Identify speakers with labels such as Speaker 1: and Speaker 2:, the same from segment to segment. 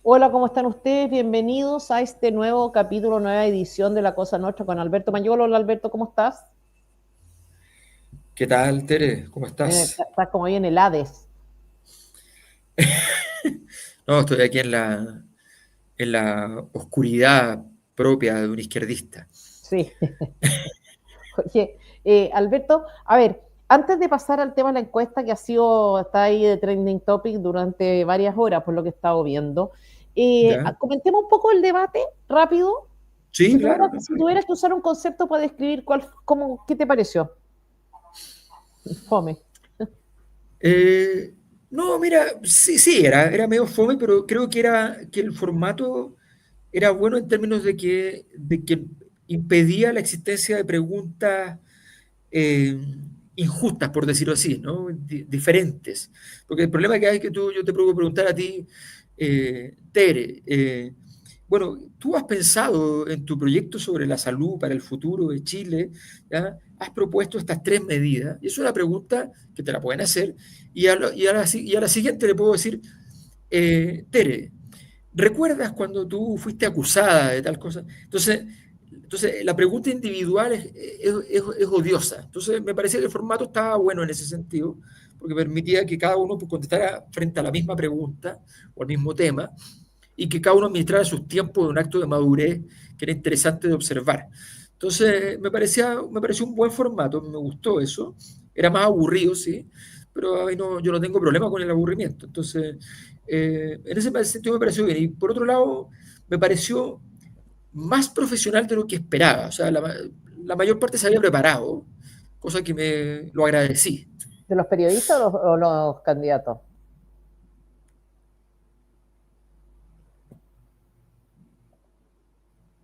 Speaker 1: Hola, ¿cómo están ustedes? Bienvenidos a este nuevo capítulo, nueva edición de La Cosa Nuestra con Alberto Mayolo. Hola, Alberto, ¿cómo estás?
Speaker 2: ¿Qué tal, Tere? ¿Cómo estás?
Speaker 1: Estás como ahí en el Hades.
Speaker 2: No, estoy aquí en la oscuridad propia de un izquierdista.
Speaker 1: Sí. Oye, Alberto, a ver, antes de pasar al tema de la encuesta que está ahí de trending topic durante varias horas, por lo que he estado viendo,
Speaker 2: ¿Ya?
Speaker 1: comentemos un poco el debate rápido.
Speaker 2: Sí, claro, no,
Speaker 1: Si tuvieras que usar un concepto para describir qué te pareció. Fome.
Speaker 2: Eh, no, mira, sí, sí, era medio fome, pero creo que el formato era bueno en términos de que impedía la existencia de preguntas eh, injustas, por decirlo así, ¿no? Diferentes. Porque el problema que hay es que yo te puedo preguntar a ti, Tere, bueno, tú has pensado en tu proyecto sobre la salud para el futuro de Chile, ¿ya? Has propuesto estas tres medidas, y es una pregunta que te la pueden hacer, y a la siguiente le puedo decir, Tere, ¿recuerdas cuando tú fuiste acusada de tal cosa? Entonces la pregunta individual es odiosa. Entonces, me parecía que el formato estaba bueno en ese sentido, porque permitía que cada uno pues, contestara frente a la misma pregunta o al mismo tema, y que cada uno administrara sus tiempos de un acto de madurez que era interesante de observar. Entonces, me pareció un buen formato, me gustó eso. Era más aburrido, sí, pero ahí no, yo no tengo problema con el aburrimiento. Entonces, en ese sentido me pareció bien. Y por otro lado, me pareció más profesional de lo que esperaba. O sea, la mayor parte se había preparado, cosa que me lo agradecí.
Speaker 1: ¿De los periodistas o los candidatos?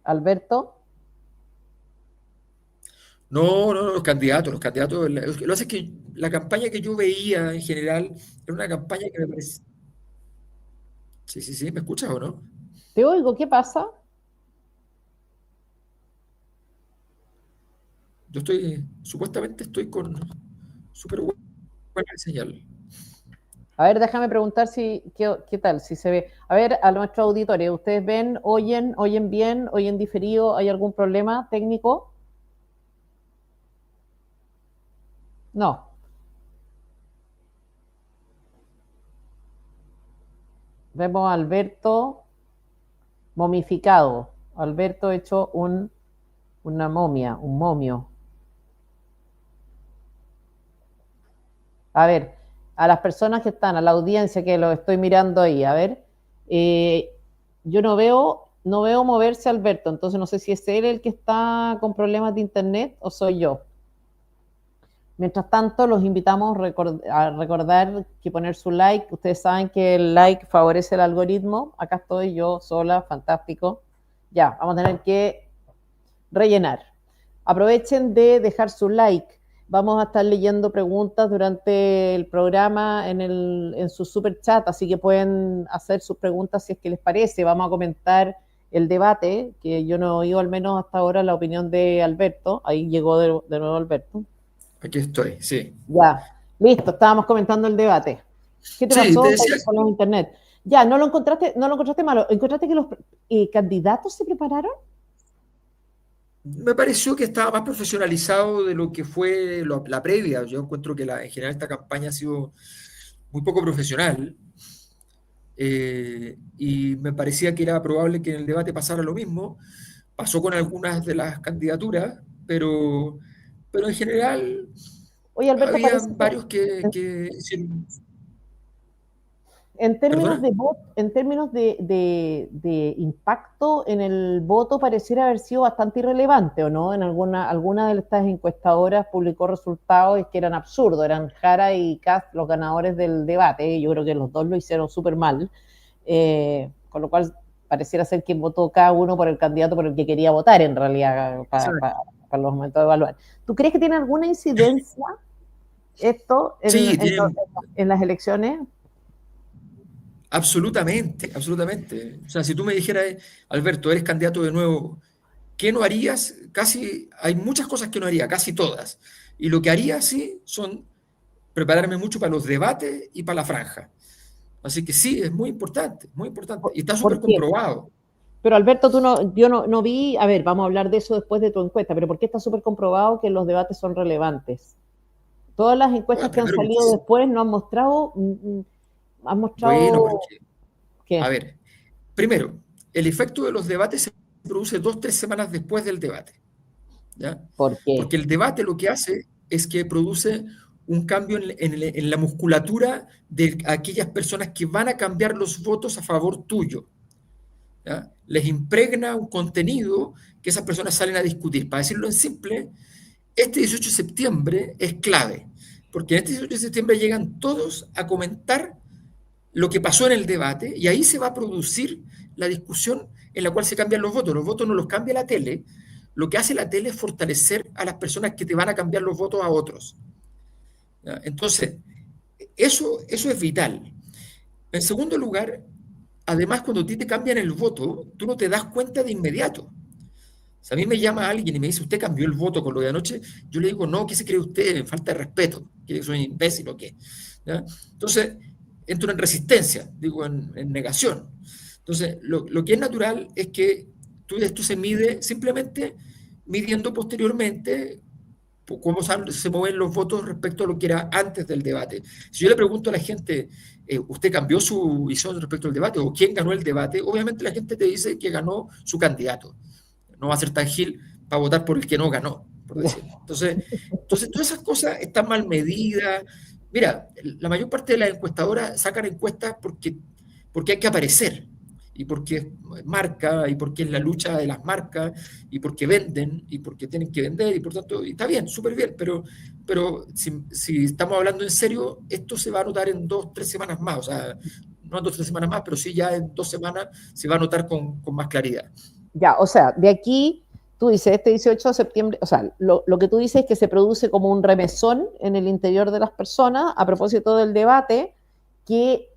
Speaker 1: Alberto.
Speaker 2: No, no, los candidatos, lo que hace es que la campaña que yo veía en general era una campaña que me parece. Sí, sí, sí, ¿me escuchas o no?
Speaker 1: Te oigo, ¿qué pasa?
Speaker 2: Supuestamente estoy con súper buena señal.
Speaker 1: A ver, déjame preguntar qué tal, si se ve. A ver, a nuestro auditorio, ¿ustedes ven, oyen bien, oyen diferido? ¿Hay algún problema técnico? No. Vemos a Alberto momificado. Alberto hecho una momia, un momio. A ver, a las personas que están, a la audiencia que lo estoy mirando ahí, a ver, eh, yo no veo moverse a Alberto, entonces no sé si es él el que está con problemas de internet o soy yo. Mientras tanto, los invitamos a recordar que poner su like. Ustedes saben que el like favorece el algoritmo. Acá estoy yo sola, fantástico. Ya, vamos a tener que rellenar. Aprovechen de dejar su like. Vamos a estar leyendo preguntas durante el programa en su super chat, así que pueden hacer sus preguntas si es que les parece. Vamos a comentar el debate, que yo no he oído al menos hasta ahora la opinión de Alberto. Ahí llegó de nuevo Alberto.
Speaker 2: Aquí estoy, sí.
Speaker 1: Ya, listo, estábamos comentando el debate. ¿Qué te
Speaker 2: Sí, te
Speaker 1: pasó
Speaker 2: decía,
Speaker 1: con los internet? Ya, no lo encontraste malo. ¿Encontraste que los candidatos se prepararon?
Speaker 2: me pareció que estaba más profesionalizado de lo que fue la previa. Yo encuentro que en general esta campaña ha sido muy poco profesional. Y me parecía que era probable que en el debate pasara lo mismo. Pasó con algunas de las candidaturas, pero en general
Speaker 1: Oye, Alberto,
Speaker 2: había
Speaker 1: parece que
Speaker 2: varios que ¿Perdona?
Speaker 1: en términos de impacto en el voto pareciera haber sido bastante irrelevante, ¿o no? En alguna de estas encuestadoras publicó resultados que eran absurdos, eran Jara y Kast los ganadores del debate, yo creo que los dos lo hicieron súper mal, con lo cual pareciera ser que votó cada uno por el candidato por el que quería votar en realidad para los momentos de evaluar. ¿Tú crees que tiene alguna incidencia esto
Speaker 2: Sí, tienen
Speaker 1: en las elecciones?
Speaker 2: absolutamente, absolutamente. O sea, si tú me dijeras, Alberto, eres candidato de nuevo, ¿qué no harías? Hay muchas cosas que no haría, casi todas. Y lo que haría, sí, son prepararme mucho para los debates y para la franja. Así que sí, es muy importante, muy importante. Y está súper
Speaker 1: ¿Por qué?
Speaker 2: comprobado.
Speaker 1: Pero Alberto, yo no vi, a ver, vamos a hablar de eso después de tu encuesta, pero ¿por qué está súper comprobado que los debates son relevantes? Todas las
Speaker 2: Bueno,
Speaker 1: encuestas que han
Speaker 2: primero,
Speaker 1: salido después no han
Speaker 2: bueno,
Speaker 1: mostrado
Speaker 2: porque, a
Speaker 1: que,
Speaker 2: ver, primero, el efecto de los debates se produce 2, 3 semanas después del debate, ¿ya?
Speaker 1: ¿por qué?
Speaker 2: Porque el debate lo que hace es que produce un cambio en la musculatura de aquellas personas que van a cambiar los votos a favor tuyo, ¿ya? Les impregna un contenido que esas personas salen a discutir. Para decirlo en simple, este 18 de septiembre es clave, porque en este 18 de septiembre llegan todos a comentar lo que pasó en el debate y ahí se va a producir la discusión en la cual se cambian los votos. Los votos no los cambia la tele, lo que hace la tele es fortalecer a las personas que te van a cambiar los votos a otros. ¿Ya? Entonces, eso es vital. En segundo lugar, además, cuando a ti te cambian el voto, tú no te das cuenta de inmediato. Si a mí me llama alguien y me dice, ¿usted cambió el voto con lo de anoche? Yo le digo, no, ¿qué se cree usted? Falta de respeto. ¿Que soy imbécil o qué? ¿Ya? Entonces, entro en resistencia, digo, en negación. Entonces, lo que es natural es que esto se mide simplemente midiendo posteriormente cómo se mueven los votos respecto a lo que era antes del debate. Si yo le pregunto a la gente, ¿usted cambió su visión respecto al debate o quién ganó el debate? Obviamente la gente te dice que ganó su candidato. No va a ser tan gil para votar por el que no ganó, por decirlo. Entonces todas esas cosas están mal medidas. Mira, la mayor parte de las encuestadoras sacan encuestas porque hay que aparecer, y porque es marca, y porque es la lucha de las marcas, y porque venden, y porque tienen que vender, y por tanto, y está bien, súper bien, pero si estamos hablando en serio, esto se va a notar en 2, 3 semanas más, o sea, no en 2, 3 semanas más, pero sí ya en 2 semanas se va a notar con más claridad.
Speaker 1: Ya, o sea, de aquí tú dices, este 18 de septiembre, o sea, lo que tú dices es que se produce como un remesón en el interior de las personas a propósito del debate que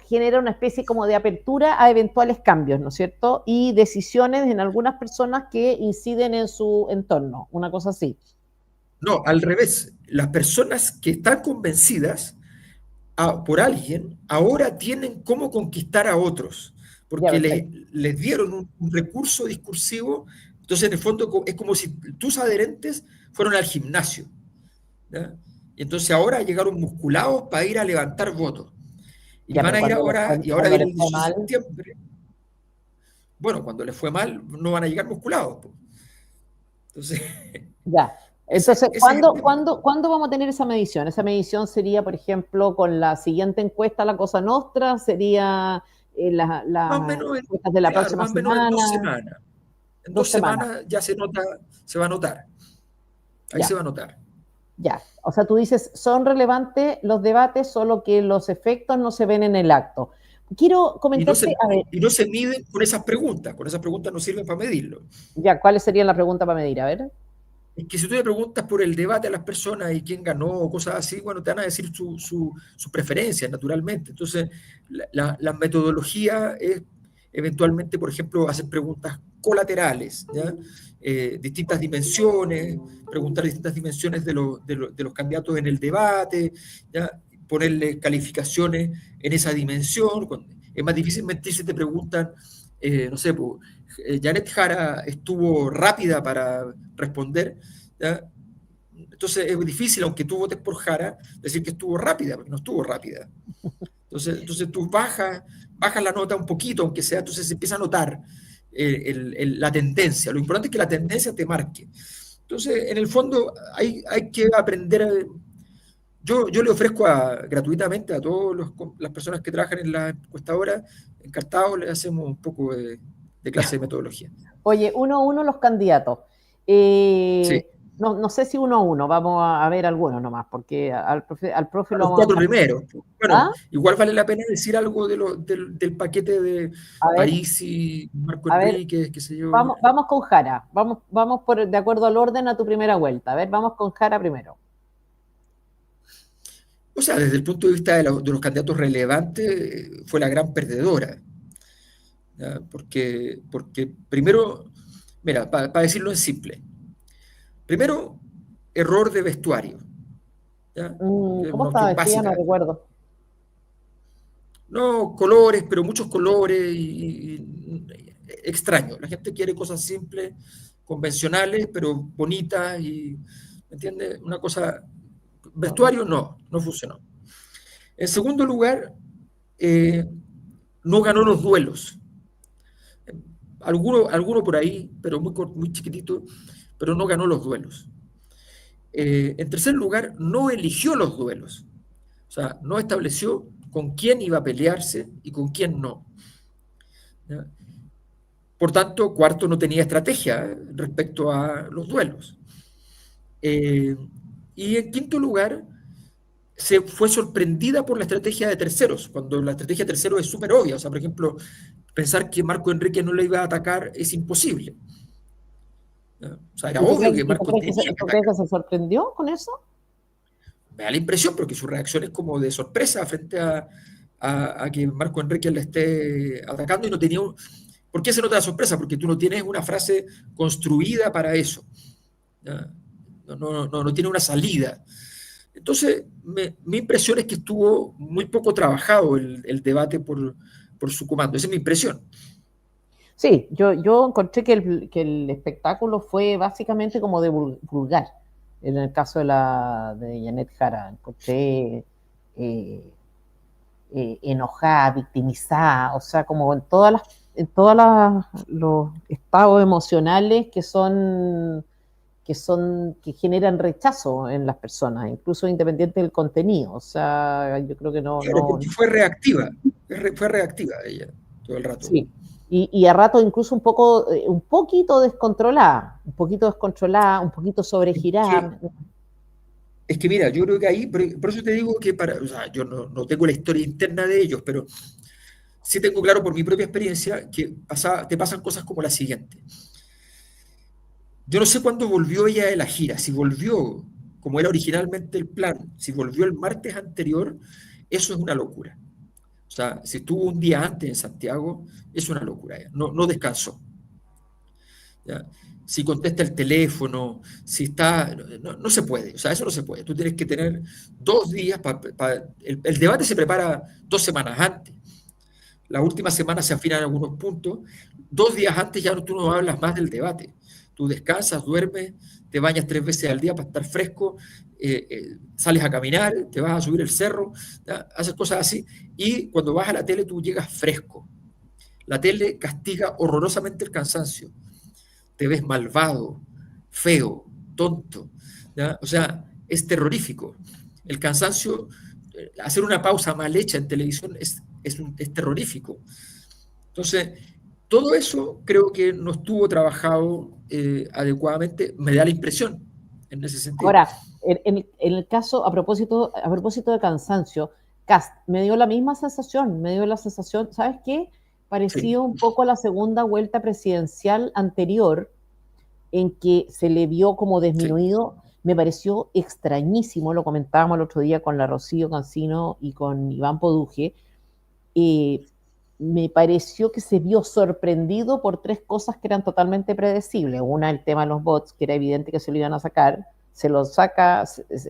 Speaker 1: genera una especie como de apertura a eventuales cambios, ¿no es cierto? Y decisiones en algunas personas que inciden en su entorno, una cosa así.
Speaker 2: No, al revés. Las personas que están convencidas por alguien ahora tienen cómo conquistar a otros,
Speaker 1: Ya,
Speaker 2: porque
Speaker 1: perfecto.
Speaker 2: les dieron un recurso discursivo. Entonces, en el fondo, es como si tus adherentes fueron al gimnasio, ¿ya? Y entonces ahora llegaron musculados para ir a levantar votos. Y
Speaker 1: Ya,
Speaker 2: van
Speaker 1: pero
Speaker 2: a ir ahora, y ahora
Speaker 1: cuando
Speaker 2: viene
Speaker 1: les
Speaker 2: el
Speaker 1: fue
Speaker 2: 18 de
Speaker 1: mal,
Speaker 2: septiembre. Bueno, cuando les fue mal, no van a llegar musculados, po. Entonces,
Speaker 1: ya.
Speaker 2: ese,
Speaker 1: Entonces,
Speaker 2: ese es el tema.
Speaker 1: ¿cuándo vamos a tener esa medición? Esa medición sería, por ejemplo, con la siguiente encuesta, la Cosa Nostra, sería
Speaker 2: Más o
Speaker 1: las
Speaker 2: menos,
Speaker 1: encuestas de la
Speaker 2: claro,
Speaker 1: próxima
Speaker 2: más o menos en dos
Speaker 1: semana,
Speaker 2: semanas. En dos
Speaker 1: 2 semanas.
Speaker 2: semanas ya se va a notar. Ahí se
Speaker 1: Ya,
Speaker 2: va a notar.
Speaker 1: ya. O sea, tú dices, son relevantes los debates, solo que los efectos no se ven en el acto. Quiero
Speaker 2: Y no
Speaker 1: comentarte,
Speaker 2: se,
Speaker 1: a ver,
Speaker 2: y no se miden con esas preguntas no sirven para medirlo.
Speaker 1: ya, ¿cuáles serían la pregunta para medir? A ver.
Speaker 2: Es que si tú le preguntas por el debate a las personas y quién ganó o cosas así, bueno, te van a decir sus preferencias, naturalmente. Entonces, la metodología es eventualmente, por ejemplo, hacer preguntas colaterales, ¿ya? Distintas dimensiones, preguntar distintas dimensiones de los candidatos en el debate, ¿ya? Ponerle calificaciones en esa dimensión. Es más difícil mentir si te preguntan, no sé, pues, Janet Jara estuvo rápida para responder, ¿ya? Entonces es difícil, aunque tú votes por Jara, decir que estuvo rápida, porque no estuvo rápida. Entonces tú bajas la nota un poquito, aunque sea, entonces se empieza a notar la tendencia. Lo importante es que la tendencia te marque. Entonces, en el fondo, hay que aprender yo le ofrezco gratuitamente a todas las personas que trabajan en la encuestadora, encartados, le hacemos un poco de clase de metodología.
Speaker 1: Oye, uno a uno los candidatos.
Speaker 2: Sí,
Speaker 1: No sé si uno a uno, vamos a ver algunos nomás, porque al profe
Speaker 2: a
Speaker 1: lo
Speaker 2: los
Speaker 1: vamos a
Speaker 2: cuatro
Speaker 1: dejar.
Speaker 2: primeros. Bueno,
Speaker 1: ¿Ah?
Speaker 2: igual vale la pena decir algo del paquete de
Speaker 1: A ver,
Speaker 2: Parisi, Marco
Speaker 1: a ver,
Speaker 2: Enríquez, qué sé yo.
Speaker 1: vamos con Jara, vamos de acuerdo al orden a tu primera vuelta. A ver, vamos con Jara primero.
Speaker 2: O sea, desde el punto de vista de los candidatos relevantes, fue la gran perdedora, ¿ya? Porque primero, mira, para decirlo en simple, primero, error de vestuario, ¿ya? Que es
Speaker 1: ¿Cómo
Speaker 2: una
Speaker 1: estaba
Speaker 2: opción
Speaker 1: vestida? No
Speaker 2: básica.
Speaker 1: recuerdo.
Speaker 2: No, colores, pero muchos colores y extraño. La gente quiere cosas simples, convencionales, pero bonitas y, ¿me entiendes? Una cosa,
Speaker 1: No, no.
Speaker 2: vestuario no funcionó. En segundo lugar, eh, no ganó los duelos. Alguno por ahí, pero muy chiquitito, pero no ganó los duelos. En tercer lugar, no eligió los duelos. O sea, no estableció con quién iba a pelearse y con quién no. ¿Ya? Por tanto, cuarto no tenía estrategia respecto a los duelos. Eh, y en quinto lugar, se fue sorprendida por la estrategia de terceros, cuando la estrategia de terceros es súper obvia. O sea, por ejemplo, pensar que Marco Enrique no le iba a atacar es imposible. ¿Ya? O sea, era
Speaker 1: ¿Y tú
Speaker 2: obvio
Speaker 1: crees,
Speaker 2: que Marco tenía que
Speaker 1: tú crees
Speaker 2: atacar.
Speaker 1: que se sorprendió con eso?
Speaker 2: Me da la impresión, porque su reacción es como de sorpresa frente a que Marco Enrique le esté atacando y no tenía un... ¿Por qué se nota la sorpresa? Porque tú no tienes una frase construida para eso. ¿Ya? No tiene una salida. Entonces, mi impresión es que estuvo muy poco trabajado el debate por su comando. Esa es mi impresión.
Speaker 1: Sí, yo encontré que el espectáculo fue básicamente como de vulgar. En el caso de Janet Jara, encontré eh, enojada, victimizada, o sea, como en todas los estados emocionales que generan rechazo en las personas, incluso independiente del contenido. O sea, yo creo que
Speaker 2: Claro, porque fue reactiva. Fue reactiva ella todo el rato.
Speaker 1: sí. Y a rato incluso un poquito descontrolada, un poquito
Speaker 2: Es que,
Speaker 1: sobregirada.
Speaker 2: es que mira, yo creo que ahí, por eso te digo que o sea, yo no tengo la historia interna de ellos, pero sí tengo claro por mi propia experiencia que te pasan cosas como la siguiente. Yo no sé cuándo volvió ella de la gira, si volvió como era originalmente el plan, si volvió el martes anterior, eso es una locura. O sea, si estuvo un día antes en Santiago, es una locura. No descansó. ¿Ya? Si contesta el teléfono, si está... No se puede, o sea, eso no se puede. Tú tienes que tener 2 días el debate se prepara 2 semanas antes. La última semana se afinan algunos puntos. 2 días antes ya tú no hablas más del debate. Tú descansas, duermes, te bañas 3 veces al día para estar fresco, sales a caminar, te vas a subir el cerro, ¿ya? Haces cosas así. Y cuando vas a la tele tú llegas fresco. La tele castiga horrorosamente el cansancio. Te ves malvado, feo, tonto. ¿Ya? O sea, es terrorífico. El cansancio, hacer una pausa mal hecha en televisión es terrorífico. Entonces, todo eso creo que no estuvo trabajado adecuadamente, me da la impresión en ese sentido.
Speaker 1: Ahora, en el caso, a propósito de cansancio, Cast, me dio la misma sensación, me dio la sensación, ¿sabes qué?
Speaker 2: Sí,
Speaker 1: Pareció un poco a la segunda vuelta presidencial anterior, en que se le vio como
Speaker 2: sí.
Speaker 1: disminuido, me pareció extrañísimo, lo comentábamos el otro día con la Rocío Cancino y con Iván Poduje, eh, me pareció que se vio sorprendido por tres cosas que eran totalmente predecibles. Una, el tema de los bots, que era evidente que se lo iban a sacar, se lo saca,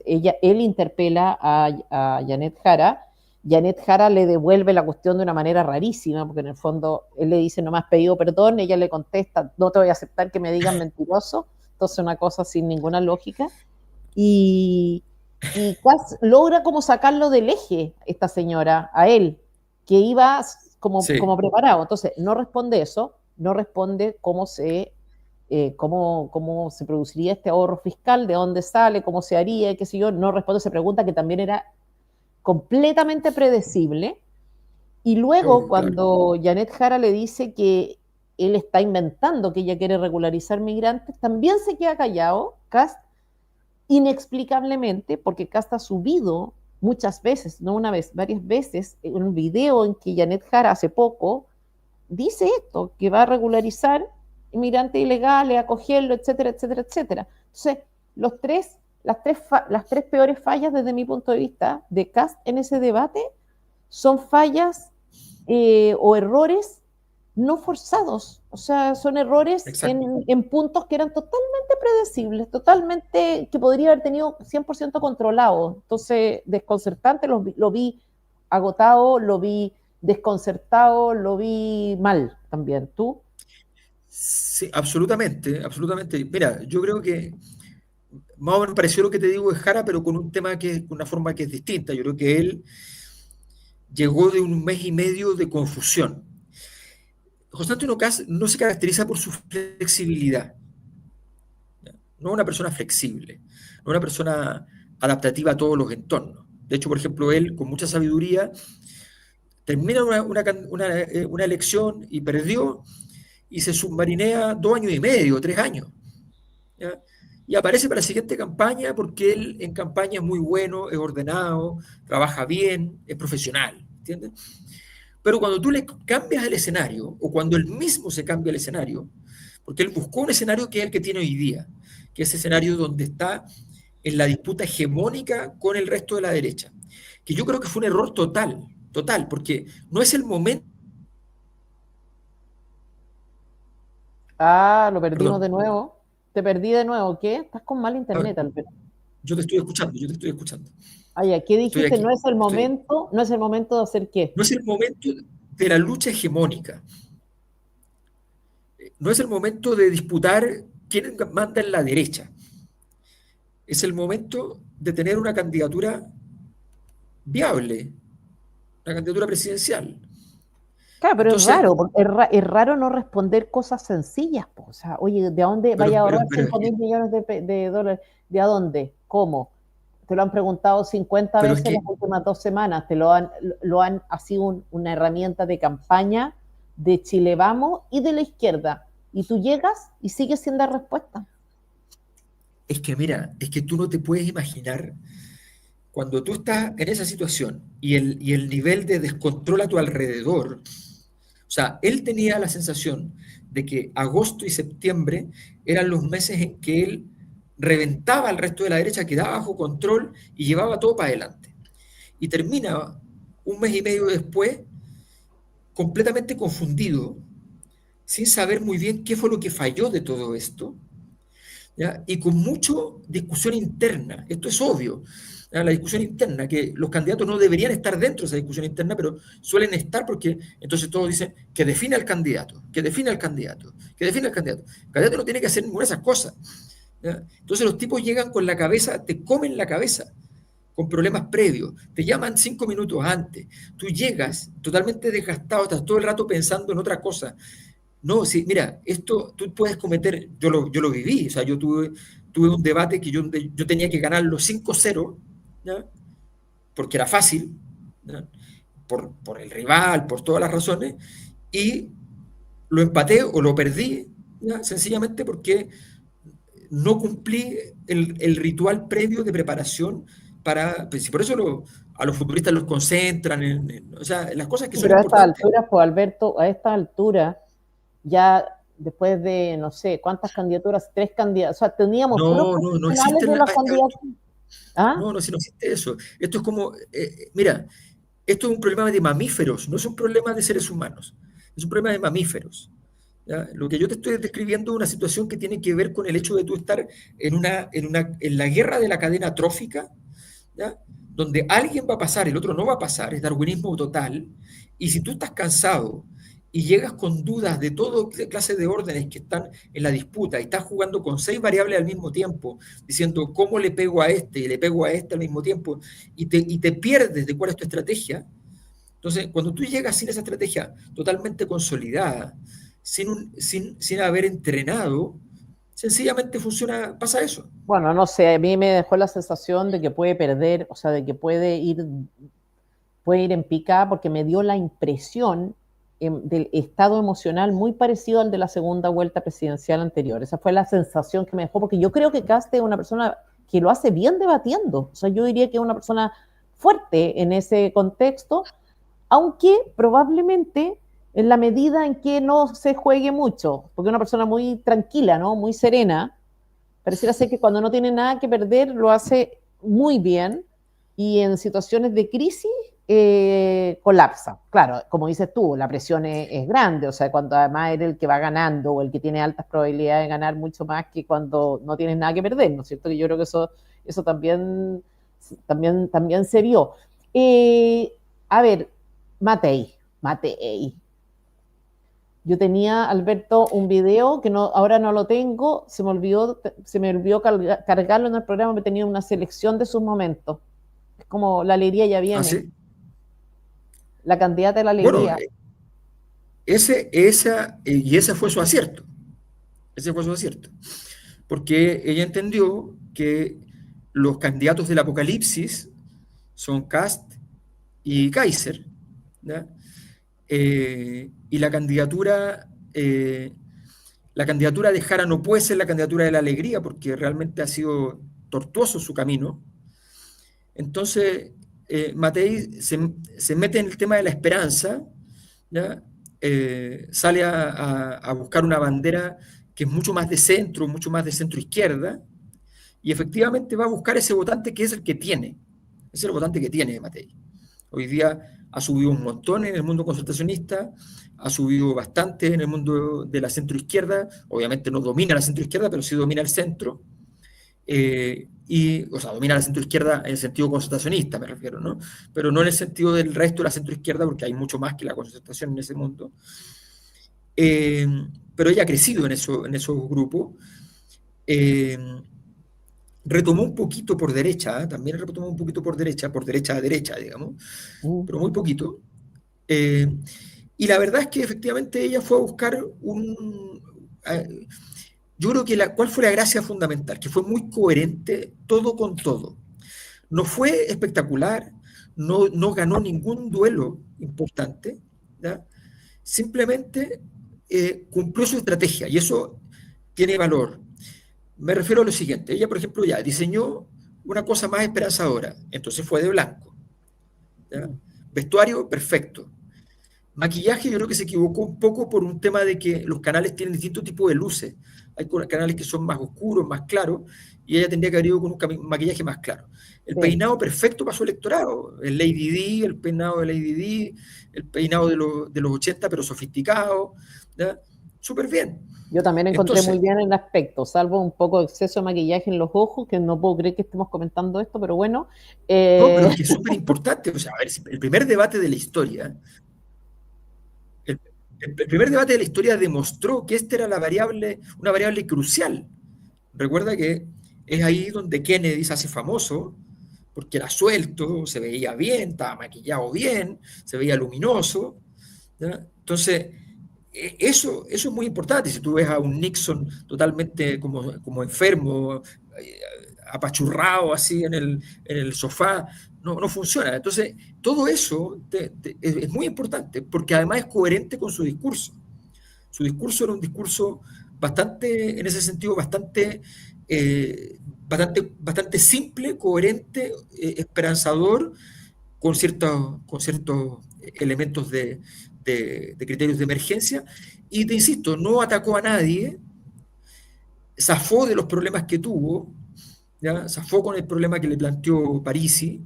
Speaker 1: él interpela a Janet Jara, Janet Jara le devuelve la cuestión de una manera rarísima, porque en el fondo él le dice, no me has pedido perdón, ella le contesta, no te voy a aceptar que me digan mentiroso, entonces una cosa sin ninguna lógica, y, y Cass logra como sacarlo del eje, esta señora, a él, que iba como
Speaker 2: Sí,
Speaker 1: preparado. Entonces, no responde eso, no responde cómo se produciría este ahorro fiscal, de dónde sale, cómo se haría, qué sé yo, no responde esa pregunta que también era completamente predecible. Y luego,
Speaker 2: obvio, claro.
Speaker 1: cuando Janet Jara le dice que él está inventando que ella quiere regularizar migrantes, también se queda callado, Cast, inexplicablemente, porque Casta ha subido muchas veces, no una vez, varias veces, en un video en que Janet Jara hace poco dice esto, que va a regularizar inmigrantes ilegales, acogerlo, etcétera, etcétera, etcétera. Entonces, las tres peores fallas desde mi punto de vista de Cast en ese debate son fallas o errores no forzados, o sea, son errores
Speaker 2: Exacto.
Speaker 1: puntos que eran totalmente predecibles, totalmente que podría haber tenido 100% controlado. Entonces, desconcertante, lo vi agotado, lo vi desconcertado, lo vi mal también. ¿Tú?
Speaker 2: Sí, absolutamente, absolutamente. Mira, yo creo que más o menos pareció lo que te digo de Jara, pero con un tema con una forma que es distinta. Yo creo que él llegó de un mes y medio de confusión. José Antonio Caz no se caracteriza por su flexibilidad, ¿ya? No es una persona flexible, no es una persona adaptativa a todos los entornos. De hecho, por ejemplo, él, con mucha sabiduría, termina una elección y perdió y se submarinea 2 años y medio, 3 años. ¿Ya? Y aparece para la siguiente campaña porque él en campaña es muy bueno, es ordenado, trabaja bien, es profesional, ¿entiendes? Pero cuando tú le cambias el escenario, o cuando él mismo se cambia el escenario, porque él buscó un escenario que es el que tiene hoy día, que es ese escenario donde está en la disputa hegemónica con el resto de la derecha, que yo creo que fue un error total, total, porque no es el momento,
Speaker 1: Ah, lo perdimos
Speaker 2: perdón,
Speaker 1: de nuevo. Te perdí de nuevo. ¿Qué? Estás con mal
Speaker 2: a ver,
Speaker 1: internet, Alberto.
Speaker 2: yo te estoy escuchando, yo te estoy escuchando,
Speaker 1: Ah, ya, ¿qué
Speaker 2: estoy
Speaker 1: dijiste?
Speaker 2: aquí,
Speaker 1: No es el
Speaker 2: estoy aquí.
Speaker 1: momento, no es el momento de hacer qué.
Speaker 2: No es el momento de la lucha hegemónica, no es el momento de disputar quién manda en la derecha, es el momento de tener una candidatura viable, una candidatura presidencial.
Speaker 1: Claro, pero es
Speaker 2: Entonces,
Speaker 1: raro, porque es raro no responder cosas sencillas, po. O sea, oye, ¿de dónde
Speaker 2: pero,
Speaker 1: vaya a
Speaker 2: pero,
Speaker 1: ahorrar
Speaker 2: pero,
Speaker 1: 5.000 millones de dólares? ¿De a dónde? ¿Cómo? Te lo han preguntado 50
Speaker 2: pero es
Speaker 1: veces
Speaker 2: que,
Speaker 1: las últimas 2 semanas, lo han ha sido una herramienta de campaña de Chile Vamos y de la izquierda. Y tú llegas y sigues sin dar respuesta.
Speaker 2: es que mira, es que tú no te puedes imaginar cuando tú estás en esa situación y el nivel de descontrol a tu alrededor. O sea, él tenía la sensación de que agosto y septiembre eran los meses en que él reventaba al resto de la derecha, quedaba bajo control y llevaba todo para adelante. Y termina un mes y medio después completamente confundido, sin saber muy bien qué fue lo que falló de todo esto, ¿ya? Y con mucha discusión interna. Esto es obvio, ¿ya? La discusión interna, que los candidatos no deberían estar dentro de esa discusión interna, pero suelen estar porque entonces todos dicen que define al candidato, que define al candidato, que define al candidato. El candidato no tiene que hacer ninguna de esas cosas, ¿ya? Entonces los tipos llegan con la cabeza, te comen la cabeza con problemas previos, te llaman 5 minutos antes, tú llegas totalmente desgastado, estás todo el rato pensando en otra cosa, no, sí, mira, esto tú puedes cometer, yo lo viví, o sea, yo tuve un debate que yo tenía que ganar los 5-0, ¿ya? Porque era fácil, ¿ya? Por el rival, por todas las razones, y lo empaté o lo perdí, ¿ya? Sencillamente porque no cumplí el ritual previo de preparación para, pues, y por eso a los futbolistas los concentran, o sea, las cosas que son
Speaker 1: Pero a estas
Speaker 2: importantes.
Speaker 1: alturas, pues Alberto, a esta altura, ya después de, no sé, cuántas candidaturas, 3 candidatos, o sea, teníamos puros
Speaker 2: No, no, no
Speaker 1: profesionales
Speaker 2: existe
Speaker 1: de los candidatos. ¿Ah?
Speaker 2: no, no, si no existe eso. Esto es como, mira, esto es un problema de mamíferos, no es un problema de seres humanos, es un problema de mamíferos. ¿Ya? Lo que yo te estoy describiendo es una situación que tiene que ver con el hecho de tú estar en la guerra de la cadena trófica, ¿ya? Donde alguien va a pasar, el otro no va a pasar, es darwinismo total, y si tú estás cansado y llegas con dudas de toda clase de órdenes que están en la disputa y estás jugando con 6 variables al mismo tiempo, diciendo cómo le pego a este y le pego a este al mismo tiempo, y te pierdes de cuál es tu estrategia, entonces cuando tú llegas sin esa estrategia totalmente consolidada, sin haber entrenado, sencillamente pasa eso.
Speaker 1: Bueno, no sé, a mí me dejó la sensación de que puede perder, o sea, de que puede ir en picada porque me dio la impresión del estado emocional muy parecido al de la segunda vuelta presidencial anterior. Esa fue la sensación que me dejó, porque yo creo que Caste es una persona que lo hace bien debatiendo. O sea, yo diría que es una persona fuerte en ese contexto, aunque probablemente en la medida en que no se juegue mucho, porque es una persona muy tranquila, ¿no? Muy serena, pareciera ser que cuando no tiene nada que perder lo hace muy bien y en situaciones de crisis colapsa. Claro, como dices tú, la presión es grande, o sea, cuando además eres el que va ganando o el que tiene altas probabilidades de ganar mucho más que cuando no tienes nada que perder, ¿no es cierto? Que yo creo que eso también se vio. A ver, Matei, Matei. Yo tenía, Alberto, un video que no, ahora no lo tengo, se me olvidó cargarlo en el programa, me tenía una selección de sus momentos. Es como la alegría ya
Speaker 2: ¿Ah,
Speaker 1: viene,
Speaker 2: sí?
Speaker 1: la candidata de la
Speaker 2: Bueno,
Speaker 1: alegría.
Speaker 2: y ese fue su acierto. Ese fue su acierto. Porque ella entendió que los candidatos del apocalipsis son Kast y Kaiser, ¿ya? Y la candidatura de Jara no puede ser la candidatura de la alegría porque realmente ha sido tortuoso su camino. Entonces, Matei se mete en el tema de la esperanza, ¿ya? Sale a buscar una bandera que es mucho más de centro izquierda, y efectivamente va a buscar ese votante que es el que tiene, es el votante que tiene Matei. Hoy día ha subido un montón en el mundo concertacionista, ha subido bastante en el mundo de la centroizquierda, obviamente no domina la centroizquierda, pero sí domina el centro, o sea, domina la centroizquierda en el sentido concertacionista, me refiero, ¿no? Pero no en el sentido del resto de la centroizquierda, porque hay mucho más que la concertación en ese mundo. Eh, pero ella ha crecido en esos grupos. Eh, Retomó un poquito por derecha, ¿eh? También retomó un poquito por derecha a derecha, digamos,
Speaker 1: Mm.
Speaker 2: pero muy poquito. Eh, y la verdad es que efectivamente ella fue a buscar un... Yo creo que ¿cuál fue la gracia fundamental? Que fue muy coherente todo con todo. No fue espectacular, no ganó ningún duelo importante, ¿ya? Simplemente cumplió su estrategia y eso tiene valor. Me refiero a lo siguiente, ella por ejemplo ya diseñó una cosa más esperanzadora, entonces fue de blanco, ¿ya? Vestuario perfecto. Maquillaje yo creo que se equivocó un poco por un tema de que los canales tienen distintos tipos de luces. Hay canales que son más oscuros, más claros, y ella tendría que haber ido con un maquillaje más claro. El
Speaker 1: Sí.
Speaker 2: peinado perfecto para su electorado. El Lady D, el peinado de Lady D, el peinado de los 80, pero sofisticado. ¿Ya? Súper bien.
Speaker 1: Yo también encontré muy
Speaker 2: Entonces,
Speaker 1: bien el aspecto, salvo un poco de exceso de maquillaje en los ojos, que no puedo creer que estemos comentando esto, pero bueno.
Speaker 2: no, pero
Speaker 1: Eh,
Speaker 2: es que es súper importante. O sea, a ver, el primer debate de la historia, el, el primer debate de la historia demostró que esta era una variable crucial. Recuerda que es ahí donde Kennedy se hace famoso, porque era suelto, se veía bien, estaba maquillado bien, se veía luminoso, ¿ya? Entonces, eso es muy importante. Si tú ves a un Nixon totalmente como enfermo, eh, apachurrado así en el sofá, no funciona. Entonces, todo eso es muy importante, porque además es coherente con su discurso. Su discurso era un discurso bastante, en ese sentido, bastante simple, coherente, esperanzador, con ciertos elementos de criterios de emergencia. Y te insisto, no atacó a nadie, zafó de los problemas que tuvo, ¿ya? Zafó con el problema que le planteó Parisi,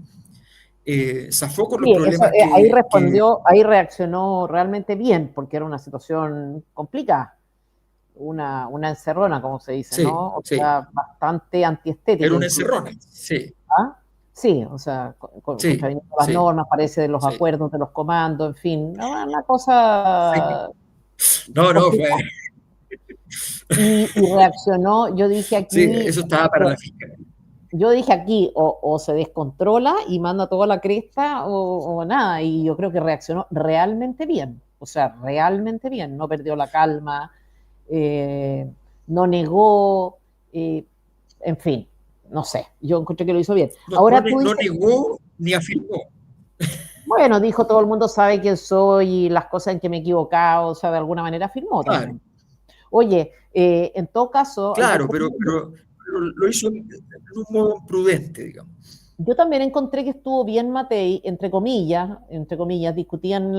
Speaker 2: zafó con los
Speaker 1: sí, eso,
Speaker 2: problemas
Speaker 1: ahí
Speaker 2: que
Speaker 1: respondió, ahí reaccionó realmente bien, porque era una situación complicada, una encerrona, como se dice,
Speaker 2: sí,
Speaker 1: ¿no? O
Speaker 2: sí,
Speaker 1: sea, bastante antiestética
Speaker 2: era una
Speaker 1: incluso.
Speaker 2: encerrona, sí,
Speaker 1: ¿Ah? Sí, o sea,
Speaker 2: sí,
Speaker 1: contraviniendo las
Speaker 2: sí,
Speaker 1: normas, parece de los
Speaker 2: sí.
Speaker 1: acuerdos, de los comandos, en fin, una
Speaker 2: Sí.
Speaker 1: cosa
Speaker 2: No, fue.
Speaker 1: complicada. Y reaccionó, yo dije
Speaker 2: Sí,
Speaker 1: aquí,
Speaker 2: eso estaba para la fiscal.
Speaker 1: o se descontrola y manda toda la cresta o nada, y yo creo que reaccionó realmente bien, o sea, realmente bien, no perdió la calma, eh, no negó, eh, en fin, no sé, yo encontré que lo hizo bien.
Speaker 2: No,
Speaker 1: Ahora tú
Speaker 2: no
Speaker 1: dices,
Speaker 2: negó ni afirmó.
Speaker 1: bueno, dijo todo el mundo sabe quién soy y las cosas en que me he equivocado, o sea, de alguna manera afirmó
Speaker 2: Claro,
Speaker 1: también. Oye, en todo caso,
Speaker 2: claro,
Speaker 1: Alberto,
Speaker 2: pero lo hizo en un modo prudente, digamos.
Speaker 1: yo también encontré que estuvo bien Matei, entre comillas, discutían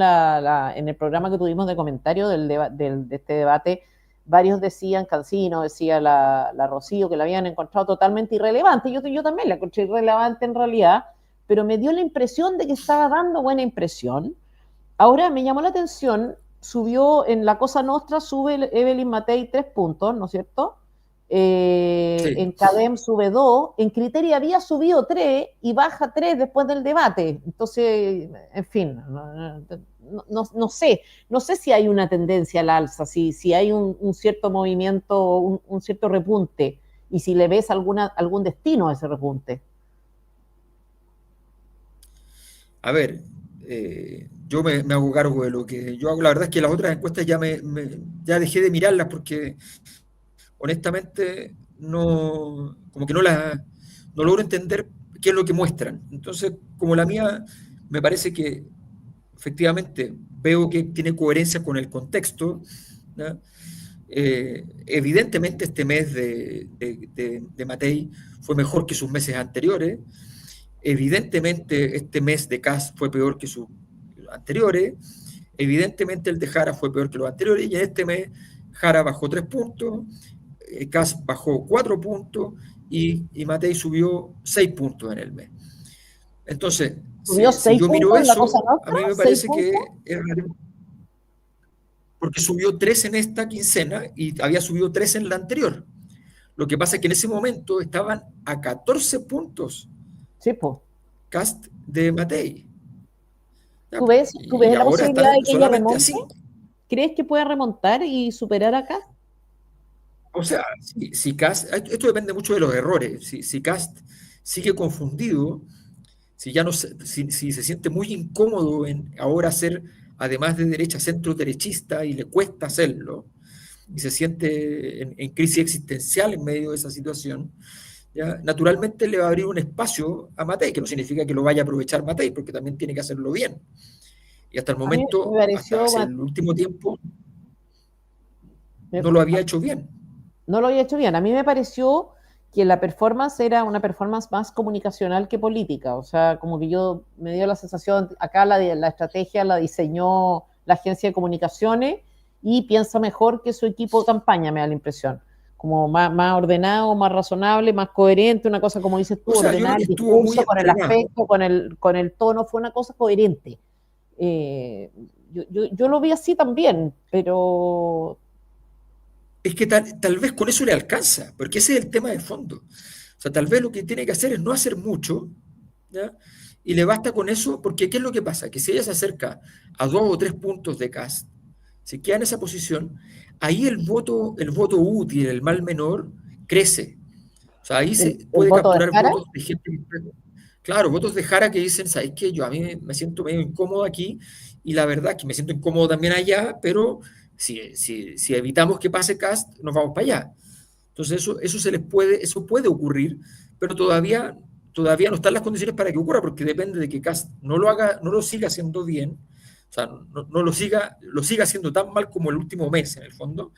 Speaker 1: en el programa que tuvimos de comentario de este debate, varios decían, Cancino decía la Rocío, que la habían encontrado totalmente irrelevante. Yo también la encontré irrelevante en realidad, pero me dio la impresión de que estaba dando buena impresión. Ahora me llamó la atención, subió en La Cosa Nostra, sube Evelyn Matei 3 puntos, ¿no es cierto? En
Speaker 2: Sí.
Speaker 1: CADEM sube 2, en Criteria había subido 3 y baja 3 después del debate. Entonces, en fin, no sé si hay una tendencia al alza, si hay un cierto movimiento, un cierto repunte, y si le ves algún destino a ese repunte.
Speaker 2: A ver, yo me hago cargo de lo que yo hago. La verdad es que las otras encuestas ya dejé de mirarlas porque honestamente no, como que no logro entender qué es lo que muestran. Entonces, como la mía me parece que efectivamente veo que tiene coherencia con el contexto, ¿no? Evidentemente este mes de Matei fue mejor que sus meses anteriores. Evidentemente este mes de Kass fue peor que sus anteriores. Evidentemente el de Jara fue peor que los anteriores. Y en este mes Jara bajó 3 puntos, Kass bajó 4 puntos y Matei subió 6 puntos en el mes. Entonces,
Speaker 1: Subió
Speaker 2: si
Speaker 1: seis
Speaker 2: yo miro
Speaker 1: puntos en la cosa
Speaker 2: eso, a
Speaker 1: nuestra,
Speaker 2: mí me
Speaker 1: seis
Speaker 2: parece
Speaker 1: puntos.
Speaker 2: que es porque subió 3 en esta quincena y había subido 3 en la anterior. Lo que pasa es que en ese momento estaban a 14 puntos
Speaker 1: Sí, pues.
Speaker 2: Cast de Matei.
Speaker 1: ¿Tú
Speaker 2: ¿Ya?
Speaker 1: ves, tú
Speaker 2: Y
Speaker 1: ves la
Speaker 2: ahora
Speaker 1: posibilidad de
Speaker 2: están
Speaker 1: que ella
Speaker 2: solamente a
Speaker 1: remonte?
Speaker 2: 5.
Speaker 1: ¿Crees que pueda remontar y superar acá?
Speaker 2: O sea, si Cast, esto depende mucho de los errores. Si Cast sigue confundido, si se siente muy incómodo en ahora ser, además de derecha, centro derechista y le cuesta hacerlo, y se siente en crisis existencial en medio de esa situación, ¿ya? Naturalmente le va a abrir un espacio a Matei, que no significa que lo vaya a aprovechar Matei, porque también tiene que hacerlo bien. Y hasta el
Speaker 1: A mí me
Speaker 2: momento, hasta
Speaker 1: pareció,
Speaker 2: hace el último tiempo,
Speaker 1: me-
Speaker 2: no lo había hecho bien.
Speaker 1: no lo había hecho bien. A mí me pareció que la performance era una performance más comunicacional que política. O sea, como que yo me dio la sensación, acá la estrategia la diseñó la agencia de comunicaciones y piensa mejor que su equipo de campaña, me da la impresión. Como más ordenado, más razonable, más coherente, una cosa como dices tú,
Speaker 2: O sea, yo creo
Speaker 1: ordenar
Speaker 2: que
Speaker 1: el
Speaker 2: estuvo muy
Speaker 1: discurso con el
Speaker 2: entrenado.
Speaker 1: aspecto, con el tono, fue una cosa coherente. Eh, yo lo vi así también, pero
Speaker 2: Es que tal vez con eso le alcanza, porque ese es el tema de fondo. O sea, tal vez lo que tiene que hacer es no hacer mucho, ¿ya? Y le basta con eso, porque ¿qué es lo que pasa? Que si ella se acerca a 2 o 3 puntos de Cast, si queda en esa posición, ahí el voto útil, el mal menor, crece. O sea, ahí se
Speaker 1: el
Speaker 2: puede
Speaker 1: voto de
Speaker 2: capturar
Speaker 1: Jara.
Speaker 2: votos de gente claro, votos de Jara que dicen, ¿sabes qué? Yo a mí me siento medio incómodo aquí y la verdad que me siento incómodo también allá, pero si evitamos que pase Cast, nos vamos para allá. Entonces eso puede ocurrir, pero todavía no están las condiciones para que ocurra, porque depende de que Cast no lo haga, no lo siga haciendo bien, o sea, no lo siga haciendo tan mal como el último mes en el fondo,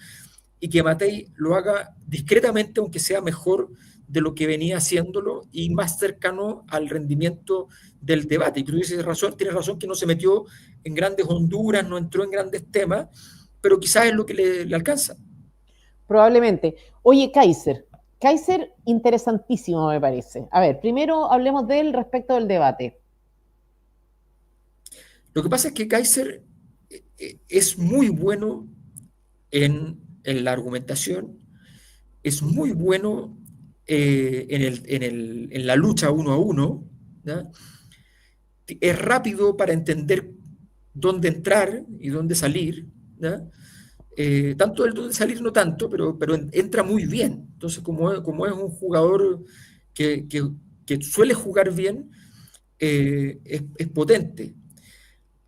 Speaker 2: y que Matei lo haga discretamente, aunque sea mejor de lo que venía haciéndolo y más cercano al rendimiento del debate. Y tú tienes razón que no se metió en grandes honduras, no entró en grandes temas, pero quizás es lo que le alcanza.
Speaker 1: Probablemente. Oye, Kaiser. Kaiser, interesantísimo me parece. A ver, primero hablemos de él respecto del debate.
Speaker 2: Lo que pasa es que Kaiser es muy bueno en la argumentación, es muy bueno en la lucha uno a uno, ¿ya? Es rápido para entender dónde entrar y dónde salir, ¿ya? Tanto el dónde salir no tanto, pero entra muy bien. Entonces, como es un jugador que, que, que suele jugar bien, es potente.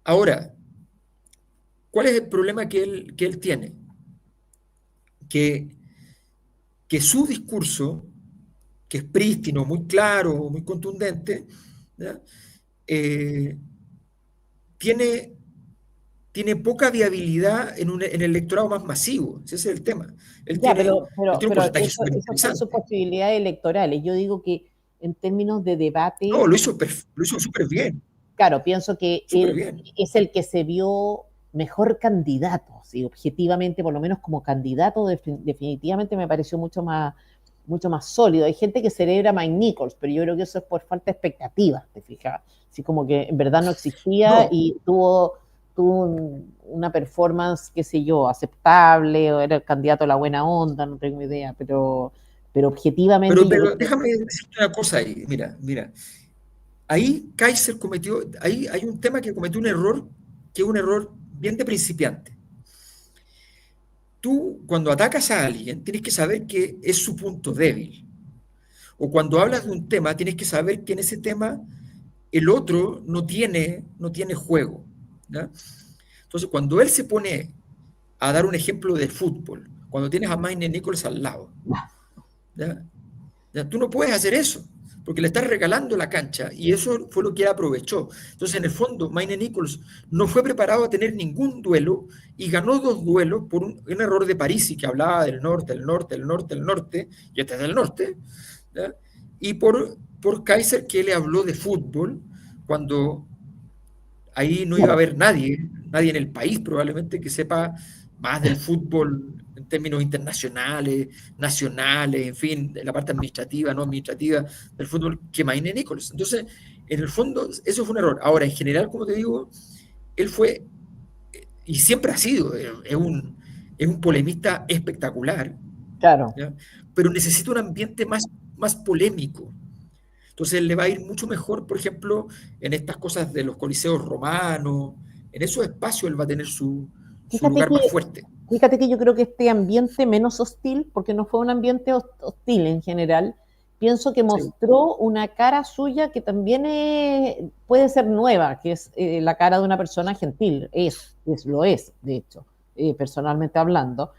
Speaker 2: Ahora, ¿cuál es el problema que él tiene? Que, que su discurso, que es prístino, muy claro, muy contundente, ¿ya? Eh, tiene tiene poca viabilidad en el electorado más masivo. Ese es el tema.
Speaker 1: Ya,
Speaker 2: Él tiene un porcentaje
Speaker 1: eso,
Speaker 2: súper
Speaker 1: esas son sus
Speaker 2: interesante.
Speaker 1: posibilidades electorales. Yo digo que en términos de
Speaker 2: No,
Speaker 1: debate,
Speaker 2: lo hizo súper bien,
Speaker 1: claro, pienso que
Speaker 2: súper
Speaker 1: él
Speaker 2: bien.
Speaker 1: es el que se vio mejor candidato, sí, objetivamente, por lo menos como candidato, definitivamente me pareció mucho más sólido. Hay gente que celebra a Mike Nichols, pero yo creo que eso es por falta de expectativas, te fijas. Así como que en verdad no existía
Speaker 2: No,
Speaker 1: y tuvo una performance, qué sé yo, aceptable, o era el candidato a la buena onda, no tengo idea, pero objetivamente yo
Speaker 2: pero
Speaker 1: creo que
Speaker 2: déjame decirte una cosa ahí. Mira, ahí Kaiser cometió, ahí hay un tema que cometió un error que es un error bien de principiante. Tú, cuando atacas a alguien, tienes que saber que es su punto débil. O cuando hablas de un tema, tienes que saber que en ese tema el otro no tiene juego. ¿Ya? Entonces, cuando él se pone a dar un ejemplo de fútbol, cuando tienes a Maine Nichols al lado, ¿ya? ¿Ya? Tú no puedes hacer eso, porque le estás regalando la cancha, y eso fue lo que él aprovechó. Entonces, en el fondo, Maine Nichols no fue preparado a tener ningún duelo, y ganó 2 duelos por un error de Parisi, que hablaba del norte, el norte, el norte, el norte, y este es del norte, ¿ya? Y por Kaiser, que le habló de fútbol, cuando ahí no iba a
Speaker 1: Claro.
Speaker 2: haber nadie en el país probablemente que sepa más del fútbol en términos internacionales, nacionales, en fin, de la parte administrativa, no administrativa del fútbol, que Maine Nichols. Entonces, en el fondo, eso fue un error. Ahora, en general, como te digo, él fue, y siempre ha sido, es un polemista espectacular,
Speaker 1: Claro.
Speaker 2: ¿ya? Pero necesita un ambiente más polémico. Entonces le va a ir mucho mejor, por ejemplo, en estas cosas de los coliseos romanos, en esos espacios él va a tener su
Speaker 1: Fíjate
Speaker 2: lugar
Speaker 1: que,
Speaker 2: más fuerte.
Speaker 1: fíjate que yo creo que este ambiente menos hostil, porque no fue un ambiente hostil en general, pienso que
Speaker 2: Sí,
Speaker 1: mostró una cara suya que también puede ser nueva, que es la cara de una persona gentil. Lo es, de hecho, personalmente hablando.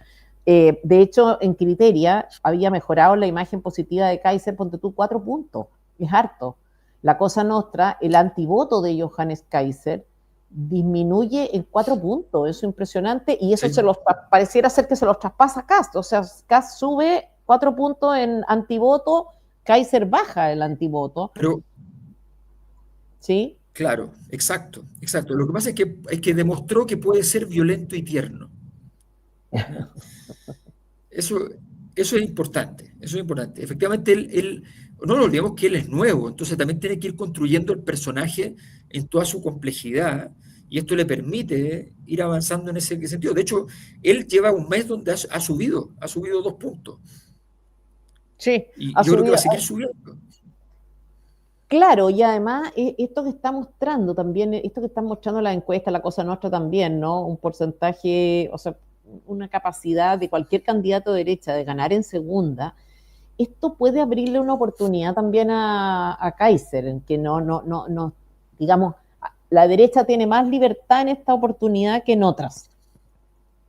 Speaker 1: De hecho, en Criteria había mejorado la imagen positiva de Kaiser, ponte tú 4 puntos, es harto. La cosa nostra, el antivoto de Johannes Kaiser disminuye en 4 puntos, eso es impresionante, y eso
Speaker 2: sí.
Speaker 1: pareciera ser que se los traspasa a Cast, o sea, Cast sube 4 puntos en antivoto, Kaiser baja el antivoto,
Speaker 2: Pero,
Speaker 1: ¿sí?
Speaker 2: claro, exacto, exacto. Lo que pasa es que demostró que puede ser violento y tierno, ¿ya? Eso, eso es importante, eso es importante. Efectivamente, no nos olvidemos que él es nuevo, entonces también tiene que ir construyendo el personaje en toda su complejidad, y esto le permite ir avanzando en ese sentido. De hecho, él lleva un mes donde ha subido 2 puntos,
Speaker 1: Sí,
Speaker 2: y
Speaker 1: ha
Speaker 2: yo creo que va
Speaker 1: subido.
Speaker 2: a seguir subiendo.
Speaker 1: Claro, y además esto que está mostrando también, esto que están mostrando la encuesta, la cosa nuestra también, ¿no? Un porcentaje, o sea, una capacidad de cualquier candidato de derecha de ganar en segunda, esto puede abrirle una oportunidad también a Kaiser, en que no, digamos, la derecha tiene más libertad en esta oportunidad que en otras.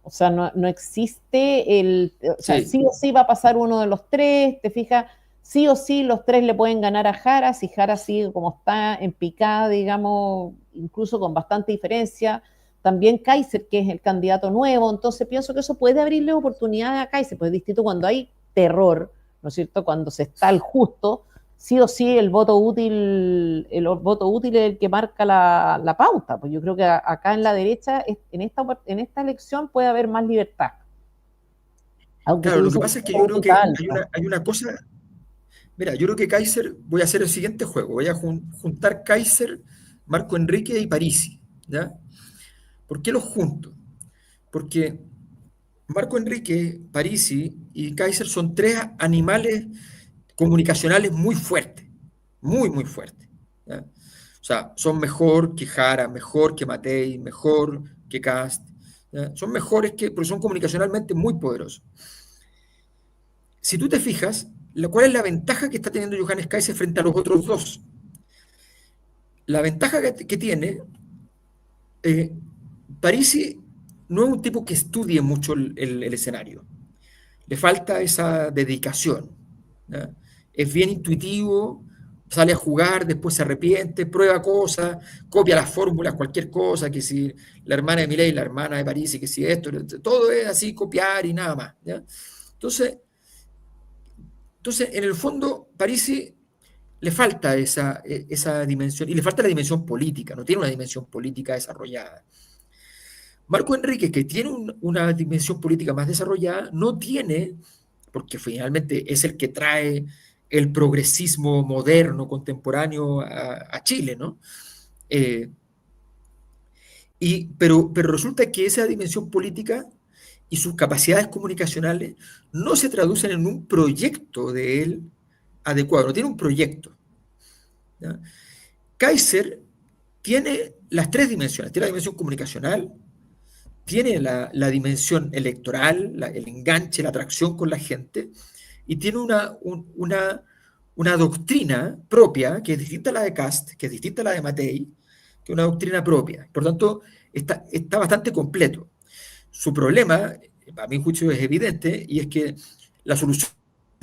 Speaker 1: O sea, no existe o sea,
Speaker 2: Sí,
Speaker 1: sí o sí va a pasar uno de los tres, te fijas, sí o sí los tres le pueden ganar a Jara, si Jara sigue como está en picada, digamos, incluso con bastante diferencia. También Kaiser, que es el candidato nuevo, entonces pienso que eso puede abrirle oportunidades a Kaiser, pues es distinto cuando hay terror, ¿no es cierto? Cuando se está al justo, sí o sí el voto útil es el que marca la pauta. Pues yo creo que acá en la derecha, en esta elección puede haber más libertad, aunque te
Speaker 2: claro, lo que
Speaker 1: dicen que
Speaker 2: pasa es
Speaker 1: el
Speaker 2: que
Speaker 1: voto
Speaker 2: yo creo
Speaker 1: útil
Speaker 2: que
Speaker 1: está
Speaker 2: hay
Speaker 1: alto.
Speaker 2: una, hay una cosa. Mira, yo creo que Kaiser, voy a hacer el siguiente juego, voy a juntar Kaiser, Marco Enrique y Parisi, ¿ya? ¿Por qué los junto? Porque Marco Enrique, Parisi y Kaiser son 3 animales comunicacionales muy fuertes, muy, muy fuertes, ¿ya? O sea, son mejor que Jara, mejor que Matei, mejor que Cast, ¿ya? Son mejores porque son comunicacionalmente muy poderosos. Si tú te fijas, ¿cuál es la ventaja que está teniendo Johannes Kaiser frente a los otros dos? La ventaja que tiene, eh, Parisi no es un tipo que estudie mucho el escenario. Le falta esa dedicación, ¿ya? Es bien intuitivo, sale a jugar, después se arrepiente, prueba cosas, copia las fórmulas, cualquier cosa, que si la hermana de Milei, la hermana de Parisi, que si esto, todo es así, copiar y nada más, ¿ya? Entonces, entonces, en el fondo, Parisi le falta esa dimensión, y le falta la dimensión política, no tiene una dimensión política desarrollada. Marco Enrique, que tiene una dimensión política más desarrollada, no tiene, porque finalmente es el que trae el progresismo moderno, contemporáneo a Chile, ¿no? Eh, pero resulta que esa dimensión política y sus capacidades comunicacionales no se traducen en un proyecto de él adecuado, no tiene un proyecto, ¿ya? Kaiser tiene las tres dimensiones. Tiene la dimensión comunicacional, tiene la dimensión electoral, el enganche, la atracción con la gente, y tiene una doctrina propia que es distinta a la de Cast, que es distinta a la de Matei, que es una doctrina propia. Por tanto, está bastante completo. Su problema, a mi juicio, es evidente, y es que la solución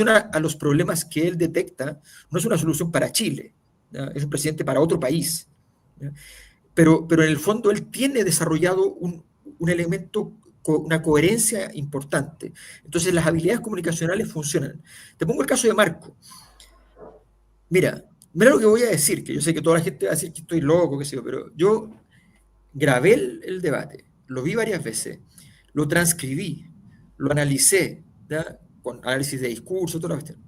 Speaker 2: a los problemas que él detecta no es una solución para Chile, ¿ya? Es un presidente para otro país. ¿Ya? Pero en el fondo él tiene desarrollado un elemento, una coherencia importante. Entonces las habilidades comunicacionales funcionan. Te pongo el caso de Marco. Mira lo que voy a decir, que yo sé que toda la gente va a decir que estoy loco, qué sé yo, pero yo grabé el debate, lo vi varias veces, lo transcribí, lo analicé, ¿ya? Con análisis de discurso, toda la cuestión.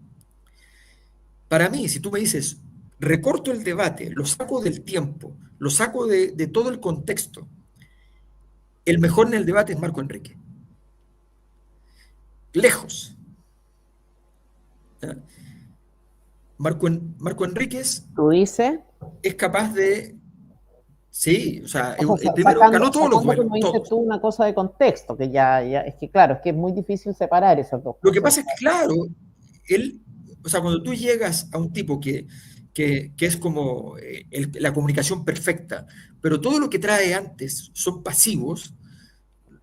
Speaker 2: Para mí, si tú me dices, recorto el debate, lo saco del tiempo, lo saco de todo el contexto, el mejor en el debate es Marco Enrique. Lejos. ¿Ya? Marco Enríquez
Speaker 1: Tú dices,
Speaker 2: es capaz de. Sí, o sea,
Speaker 1: o sea,
Speaker 2: primero ganó todos los
Speaker 1: sacando,
Speaker 2: duelos,
Speaker 1: como dices
Speaker 2: todos.
Speaker 1: tú, una cosa de contexto, que ya, es que claro, es que es muy difícil separar esas dos
Speaker 2: Lo que
Speaker 1: cosas.
Speaker 2: pasa es que, claro, él, o sea, cuando tú llegas a un tipo que es como la comunicación perfecta, pero todo lo que trae antes son pasivos,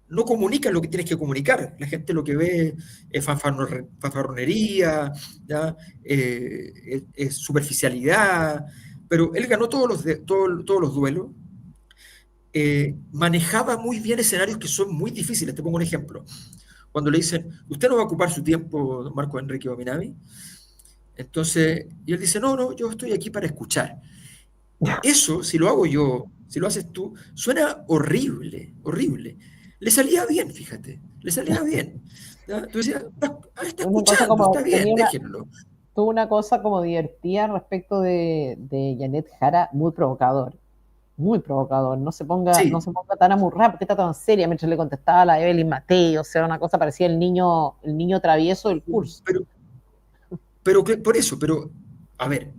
Speaker 2: no comunican lo que tienes que comunicar. La gente lo que ve es fanfarronería, ¿ya? Es superficialidad, pero él ganó todos los duelos. Manejaba muy bien escenarios que son muy difíciles. Te pongo un ejemplo. Cuando le dicen, usted no va a ocupar su tiempo, Marco Enrique Ominami. Entonces, y él dice, no, yo estoy aquí para escuchar. Eso, si lo hago yo, si lo haces tú, suena horrible, horrible. Le salía bien, fíjate, le salía bien. ¿Ya? Tú decías, está
Speaker 1: Una cosa
Speaker 2: escuchando, está
Speaker 1: como,
Speaker 2: bien, déjenlo.
Speaker 1: tuvo una cosa como divertida respecto de Janet Jara, muy provocador, no
Speaker 2: Sí,
Speaker 1: se ponga tan amurrada, porque está tan seria, mientras le contestaba a la Evelyn Matei, o sea, una cosa parecía el niño travieso del curso.
Speaker 2: pero, por eso, pero, a ver,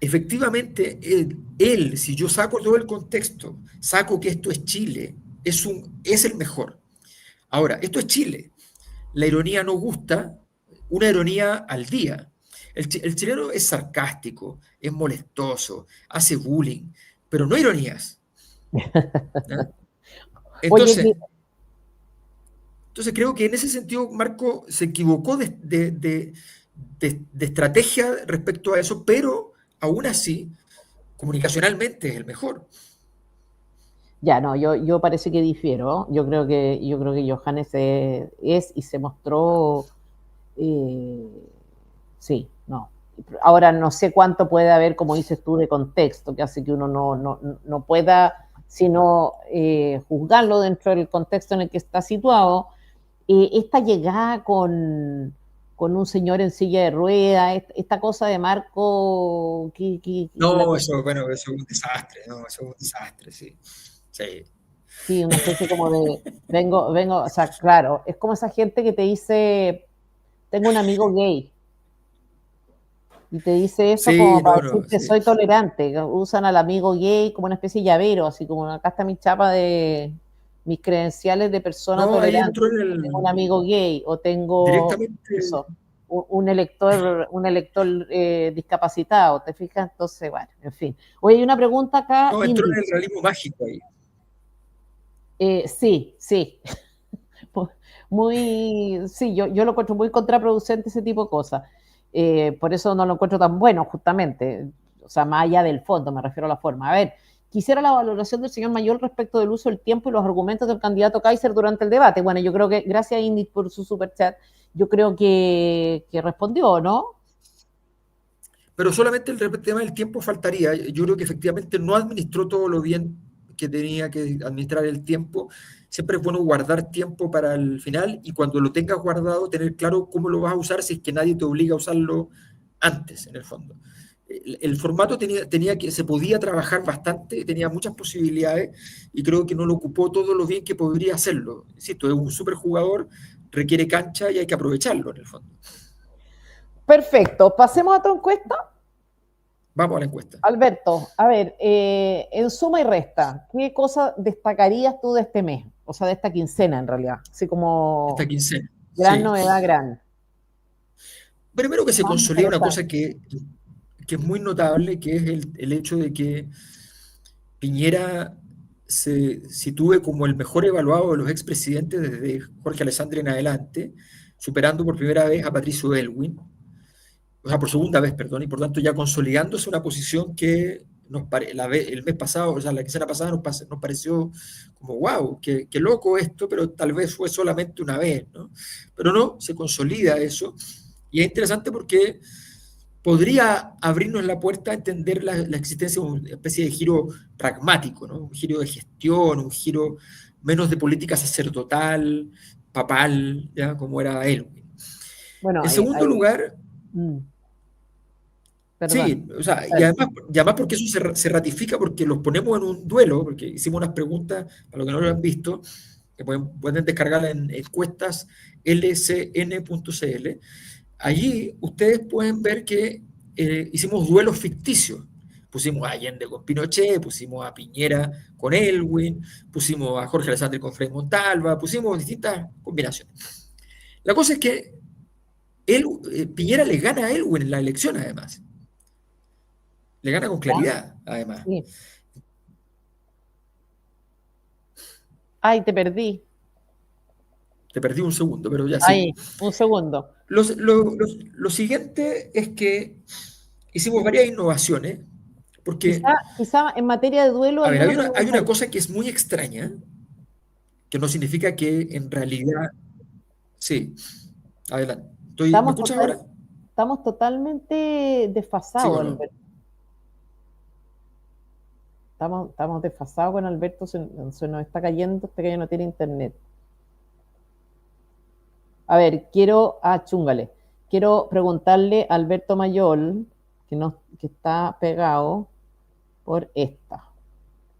Speaker 2: efectivamente, si yo saco todo el contexto, saco que esto es Chile, es el mejor. Ahora, esto es Chile. La ironía no gusta, una ironía al día. El chileno es sarcástico, es molestoso, hace bullying, pero no ironías. ¿Ya?
Speaker 1: Oye,
Speaker 2: Entonces, entonces creo que en ese sentido Marco se equivocó de estrategia respecto a eso, pero aún así, comunicacionalmente es el mejor.
Speaker 1: ya, no, yo parece que difiero. Yo creo que Johannes es y se mostró, eh, sí, no. Ahora no sé cuánto puede haber, como dices tú, de contexto, que hace que uno no pueda sino juzgarlo dentro del contexto en el que está situado. Esta llegada con un señor en silla de ruedas, esta cosa de Marco, la
Speaker 2: No,
Speaker 1: cosa.
Speaker 2: eso, bueno, eso es un desastre, no, eso es un desastre, sí. Sí.
Speaker 1: Sí, una especie como de, o sea, claro, es como esa gente que te dice, tengo un amigo gay, y te dice eso como
Speaker 2: Sí,
Speaker 1: para
Speaker 2: no,
Speaker 1: decir
Speaker 2: no,
Speaker 1: que
Speaker 2: sí.
Speaker 1: soy tolerante, que usan al amigo gay como una especie de llavero, así como acá está mi chapa de mis credenciales de persona
Speaker 2: No, ahí entró
Speaker 1: tolerante,
Speaker 2: en
Speaker 1: que tengo un amigo gay, o tengo
Speaker 2: directamente,
Speaker 1: eso, un elector discapacitado, ¿te fijas? Entonces, bueno, en fin. Oye, hay una pregunta acá,
Speaker 2: no, entró en el
Speaker 1: Indy.
Speaker 2: realismo mágico ahí.
Speaker 1: Sí, sí, muy, sí, yo lo encuentro muy contraproducente ese tipo de cosas. Por eso no lo encuentro tan bueno, justamente. O sea, más allá del fondo, me refiero a la forma. A ver, quisiera la valoración del señor Mayor respecto del uso del tiempo y los argumentos del candidato Kaiser durante el debate. Bueno, yo creo que, gracias a Indy por su super chat, yo creo que respondió, ¿no?
Speaker 2: Pero solamente el tema del tiempo faltaría. Yo creo que efectivamente no administró todo lo bien que tenía que administrar el tiempo. Siempre es bueno guardar tiempo para el final y cuando lo tengas guardado, tener claro cómo lo vas a usar si es que nadie te obliga a usarlo antes, en el fondo. El formato se podía trabajar bastante, tenía muchas posibilidades y creo que no lo ocupó todo lo bien que podría hacerlo. Insisto, es un súper jugador, requiere cancha y hay que aprovecharlo en el fondo.
Speaker 1: Perfecto. Pasemos a otra encuesta.
Speaker 2: Vamos a la encuesta.
Speaker 1: Alberto, a ver, en suma y resta, ¿qué cosa destacarías tú de este mes? O sea, de esta quincena en realidad, así
Speaker 2: Esta
Speaker 1: como
Speaker 2: quincena.
Speaker 1: gran
Speaker 2: Sí.
Speaker 1: novedad, gran.
Speaker 2: Primero que se
Speaker 1: Más
Speaker 2: consolida una cosa
Speaker 1: interesante.
Speaker 2: que es muy notable, que es el hecho de que Piñera se sitúe como el mejor evaluado de los expresidentes desde Jorge Alessandri en adelante, superando por primera vez a Patricio Elwin, o sea, por segunda vez, perdón, y por tanto ya consolidándose una posición que el mes pasado, o sea, la quincena pasada nos pareció como, wow, qué loco esto, pero tal vez fue solamente una vez, ¿no? Pero no, se consolida eso, y es interesante porque podría abrirnos la puerta a entender la existencia de una especie de giro pragmático, ¿no? Un giro de gestión, un giro menos de política sacerdotal, papal, ¿ya? Como era Elwin.
Speaker 1: Bueno,
Speaker 2: En segundo lugar,
Speaker 1: mm, perdón.
Speaker 2: sí, o sea,
Speaker 1: A ver,
Speaker 2: y además porque eso se ratifica porque los ponemos en un duelo, porque hicimos unas preguntas, para los que no lo han visto, que pueden descargar en encuestas lcn.cl. Allí ustedes pueden ver que hicimos duelos ficticios. Pusimos a Allende con Pinochet, pusimos a Piñera con Elwin, pusimos a Jorge Alessandri con Frei Montalva, pusimos distintas combinaciones. La cosa es que Piñera le gana a Elwin en la elección, además. Le gana con
Speaker 1: ¿ya?
Speaker 2: claridad, además.
Speaker 1: Sí. Ay, te perdí.
Speaker 2: Te perdí un segundo, pero ya sí.
Speaker 1: Ay, un segundo.
Speaker 2: Lo siguiente es que hicimos varias innovaciones, porque,
Speaker 1: Quizá en materia de duelo
Speaker 2: a ver,
Speaker 1: alguno te
Speaker 2: hay una
Speaker 1: preguntaría.
Speaker 2: cosa que es muy extraña, que no significa que en realidad, sí, adelante. ¿Me
Speaker 1: Estamos,
Speaker 2: escuchas ahora?
Speaker 1: estamos totalmente
Speaker 2: ¿Sí
Speaker 1: desfasados,
Speaker 2: o no?
Speaker 1: Alberto. Estamos desfasados con Alberto, se nos está cayendo, este que no tiene internet. A ver, chúngale, quiero preguntarle a Alberto Mayol, que está pegado por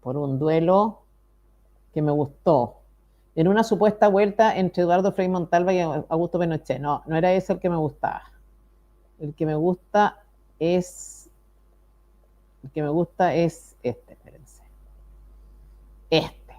Speaker 1: por un duelo que me gustó. En una supuesta vuelta entre Eduardo Frei Montalva y Augusto Pinochet. No, no era ese el que me gustaba. El que me gusta es, el que me gusta es espérense. Este.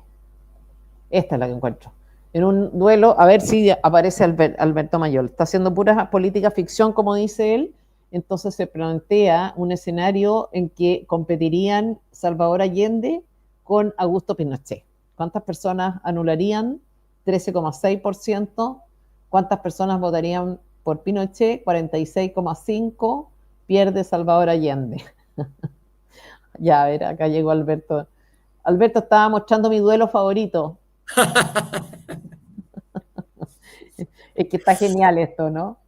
Speaker 1: Esta es la que encuentro. En un duelo, a ver si aparece Alberto Mayol. Está haciendo pura política ficción, como dice él. Entonces se plantea un escenario en que competirían Salvador Allende con Augusto Pinochet. ¿Cuántas personas anularían? 13,6%. ¿Cuántas personas votarían por Pinochet? 46,5%. Pierde Salvador Allende. Ya, a ver, acá llegó Alberto. Alberto estaba mostrando mi duelo favorito. Es que está genial esto, ¿no?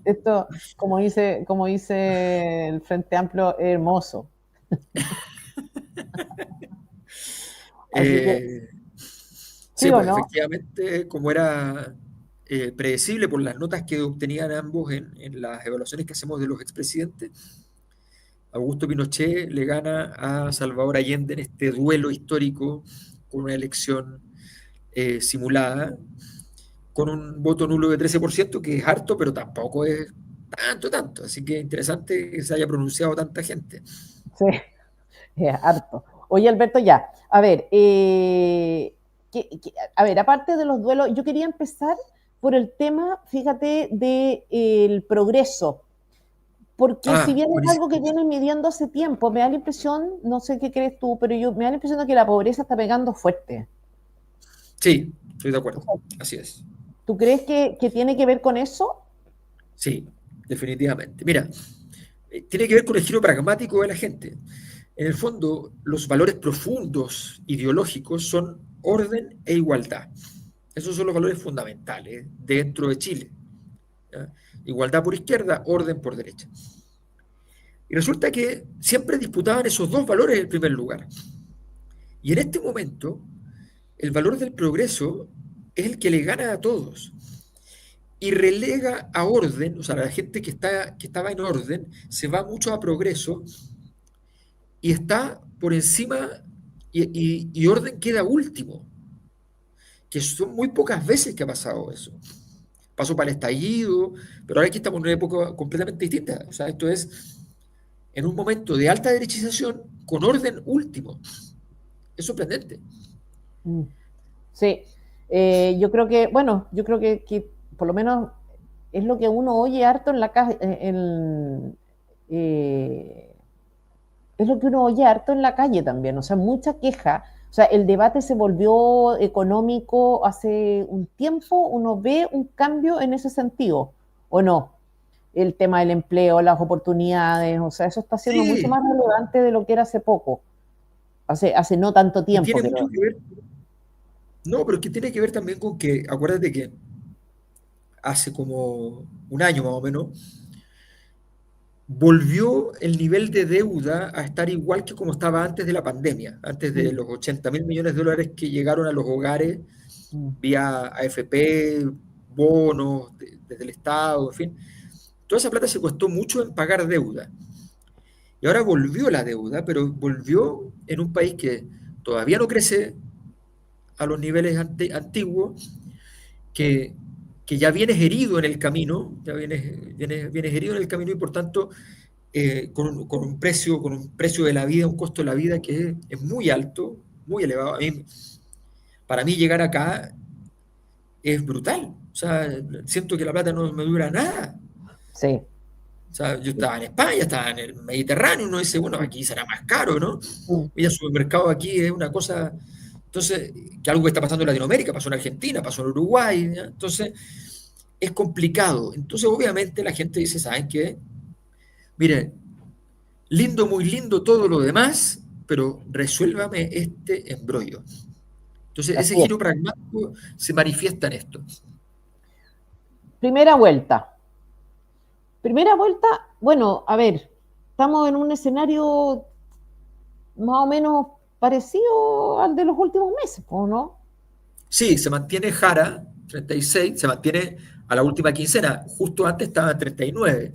Speaker 1: Esto, como dice el Frente Amplio, es hermoso. Así que,
Speaker 2: Eh,
Speaker 1: ¿sí
Speaker 2: sí,
Speaker 1: o
Speaker 2: pues
Speaker 1: no?
Speaker 2: efectivamente, como era predecible por las notas que obtenían ambos en las evaluaciones que hacemos de los expresidentes, Augusto Pinochet le gana a Salvador Allende en este duelo histórico con una elección simulada, con un voto nulo de 13%, que es harto, pero tampoco es tanto. Así que interesante que se haya pronunciado tanta gente.
Speaker 1: Sí, es harto. Oye, Alberto, ya. A ver, a ver, aparte de los duelos, yo quería empezar por el tema, fíjate, del progreso. Porque si
Speaker 2: Ah,
Speaker 1: bien es algo
Speaker 2: buenísimo.
Speaker 1: que vienen midiendo hace tiempo, me da la impresión, no sé qué crees tú, pero me da la impresión de que la pobreza está pegando fuerte.
Speaker 2: Sí, estoy de
Speaker 1: O
Speaker 2: acuerdo.
Speaker 1: sea,
Speaker 2: Así es.
Speaker 1: ¿tú crees que tiene que ver con eso?
Speaker 2: Sí, definitivamente. Mira, tiene que ver con el giro pragmático de la gente. En el fondo, los valores profundos ideológicos son orden e igualdad. Esos son los valores fundamentales dentro de Chile. ¿Ya? Igualdad por izquierda, orden por derecha. Y resulta que siempre disputaban esos dos valores en el primer lugar. Y en este momento, el valor del progreso es el que le gana a todos y relega a orden, o sea, la gente que estaba en orden se va mucho a progreso y está por encima y orden queda último, que son muy pocas veces que ha pasado eso. Pasó para el estallido, pero ahora aquí estamos en una época completamente distinta. O sea, esto es en un momento de alta derechización con orden último. Es sorprendente.
Speaker 1: Mm. Sí, yo creo que, bueno, yo creo que por lo menos es lo que uno oye harto en la calle, eh, es lo que uno oye harto en la calle también, o sea, mucha queja. O sea, el debate se volvió económico hace un tiempo, uno ve un cambio en ese sentido, ¿o no? El tema del empleo, las oportunidades, o sea, eso está siendo mucho
Speaker 2: Sí,
Speaker 1: más relevante de lo que era hace poco, hace no tanto
Speaker 2: y
Speaker 1: tiempo,
Speaker 2: tiene
Speaker 1: pero...
Speaker 2: mucho que ver, no, pero es que tiene que ver también con que, acuérdate que hace como un año más o menos, volvió el nivel de deuda a estar igual que como estaba antes de la pandemia, antes de
Speaker 1: Mm,
Speaker 2: los 80.000 millones de dólares que llegaron a los hogares
Speaker 1: mm,
Speaker 2: vía AFP, bonos desde el Estado, en fin. Toda esa plata se costó mucho en pagar deuda. Y ahora volvió la deuda, pero volvió en un país que todavía no crece a los niveles antiguos, que, que ya vienes herido en el camino, ya vienes herido en el camino y por tanto con un precio de la vida, un costo de la vida que es muy alto, muy elevado. Para mí llegar acá es brutal. O sea, siento que la plata no me dura nada.
Speaker 1: sí.
Speaker 2: O sea, yo estaba en España, estaba en el Mediterráneo, uno dice, bueno,
Speaker 1: Mm,
Speaker 2: aquí será más caro, ¿no?
Speaker 1: mm.
Speaker 2: Y el supermercado aquí es una cosa, entonces, que algo que está pasando en Latinoamérica, pasó en Argentina, pasó en Uruguay, ¿ya? Entonces, es complicado. Entonces, obviamente, la gente dice, ¿saben qué? Miren, lindo, muy lindo todo lo demás, pero resuélvame este embrollo. Entonces, ese
Speaker 1: Así es.
Speaker 2: giro pragmático se manifiesta en esto.
Speaker 1: Primera vuelta. Primera vuelta, bueno, a ver, estamos en un escenario más o menos parecido al de los últimos meses, ¿o no?
Speaker 2: Sí, se mantiene Jara, 36, se mantiene a la última quincena, justo antes estaba en 39.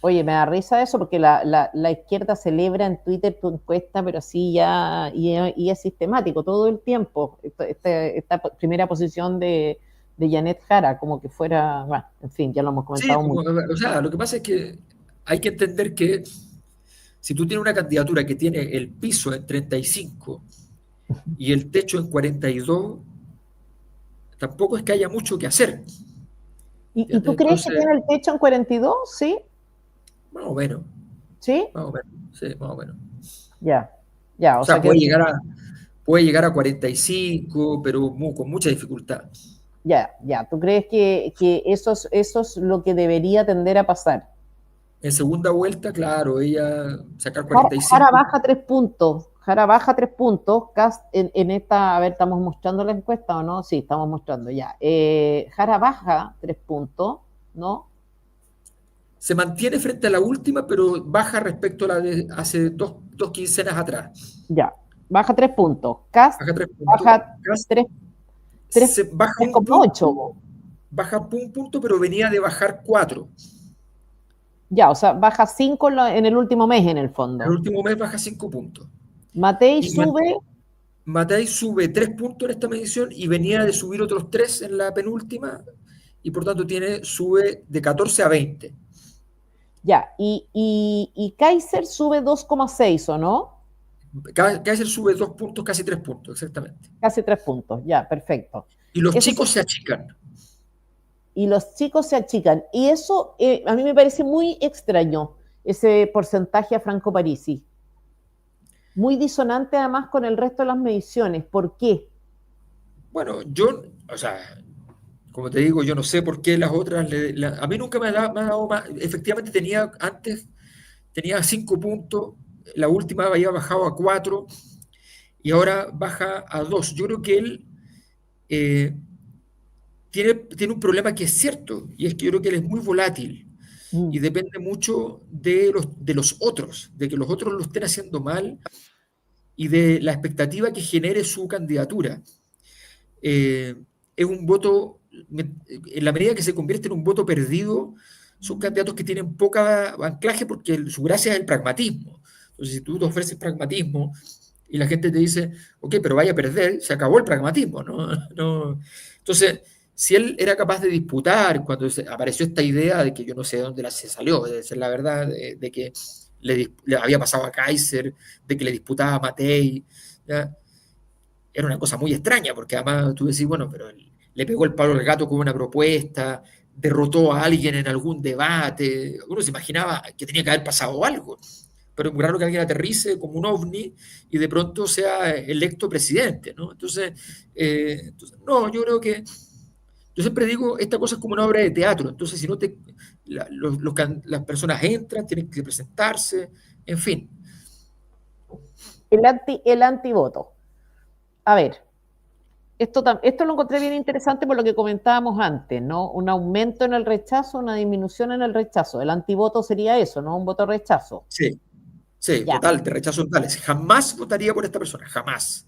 Speaker 1: Oye, me da risa eso porque la izquierda celebra en Twitter tu encuesta, pero sí ya, y es sistemático todo el tiempo, esta primera posición de Janet Jara, como que fuera, bueno, en fin, ya lo hemos
Speaker 2: Sí,
Speaker 1: comentado mucho.
Speaker 2: o sea, lo que pasa es que hay que entender que si tú tienes una candidatura que tiene el piso en 35 y el techo en 42, tampoco es que haya mucho que hacer.
Speaker 1: ¿Y
Speaker 2: ¿Entiendes?
Speaker 1: tú crees que
Speaker 2: Entonces,
Speaker 1: tiene el techo en 42? ¿Sí?
Speaker 2: más o menos,
Speaker 1: ¿Sí?
Speaker 2: más o menos, sí, más o menos.
Speaker 1: Ya, ya,
Speaker 2: O
Speaker 1: o sea
Speaker 2: sea,
Speaker 1: que
Speaker 2: puede llegar a 45, pero con mucha dificultad.
Speaker 1: ya, ya. ¿Tú crees que eso es lo que debería tender a pasar?
Speaker 2: En segunda vuelta, claro, ella sacar
Speaker 1: Jara
Speaker 2: 45.
Speaker 1: baja 3 puntos. Jara baja 3 puntos. Cast en esta, a ver, ¿estamos mostrando la encuesta o no? Sí, estamos mostrando ya. Jara baja 3 puntos, ¿no?
Speaker 2: Se mantiene frente a la última, pero baja respecto a la de hace dos quincenas atrás.
Speaker 1: Ya. Baja 3 puntos. Cast
Speaker 2: Baja 3 puntos.
Speaker 1: baja 3, 3,
Speaker 2: Se baja un
Speaker 1: 3,8.
Speaker 2: punto, baja un punto, pero venía de bajar 4.
Speaker 1: Ya, o sea, baja 5 en el último mes en el
Speaker 2: El
Speaker 1: fondo.
Speaker 2: último mes baja 5 puntos.
Speaker 1: Matei
Speaker 2: Y
Speaker 1: sube,
Speaker 2: Matei sube 3 puntos en esta medición y venía de subir otros 3 en la penúltima y por tanto sube de 14 a 20.
Speaker 1: ya, y Kaiser sube 2,6, ¿o no?
Speaker 2: Kaiser sube 2 puntos, casi 3 puntos, exactamente.
Speaker 1: Casi 3 puntos, ya, perfecto.
Speaker 2: Y los
Speaker 1: Eso
Speaker 2: chicos se achican.
Speaker 1: y los chicos se achican. Y eso a mí me parece muy extraño, ese porcentaje a Franco Parisi. Muy disonante además con el resto de las mediciones. ¿Por qué?
Speaker 2: Bueno, o sea, como te digo, yo no sé por qué las otras, a mí nunca me ha dado más, efectivamente tenía 5 puntos, la última había bajado a 4 y ahora baja a 2. Yo creo que él eh, tiene un problema que es cierto, y es que yo creo que él es muy volátil
Speaker 1: Mm,
Speaker 2: y depende mucho de los otros, de que los otros lo estén haciendo mal y de la expectativa que genere su candidatura. Eh, es un voto, en la medida que se convierte en un voto perdido, son candidatos que tienen poca anclaje porque su gracia es el pragmatismo. Entonces, si tú te ofreces pragmatismo y la gente te dice, ok, pero vaya a perder, se acabó el pragmatismo, ¿no? No. Entonces, si él era capaz de disputar cuando apareció esta idea de que yo no sé de dónde se salió, de ser la verdad, de que le había pasado a Kaiser, de que le disputaba a Matei, ¿ya? Era una cosa muy extraña, porque además tú decís, bueno, pero él le pegó el palo al gato con una propuesta, derrotó a alguien en algún debate, uno se imaginaba que tenía que haber pasado algo, pero es muy raro que alguien aterrice como un ovni y de pronto sea electo presidente, ¿no? Entonces, no, yo creo que, yo siempre digo, esta cosa es como una obra de teatro, entonces si no te, las personas entran, tienen que presentarse, en fin.
Speaker 1: El antivoto. A ver, esto lo encontré bien interesante por lo que comentábamos antes, ¿no? Un aumento en el rechazo, una disminución en el rechazo. El antivoto sería eso, ¿no? Un voto rechazo.
Speaker 2: Sí, sí,
Speaker 1: Ya,
Speaker 2: total, de rechazo totales. Jamás votaría por esta persona, jamás.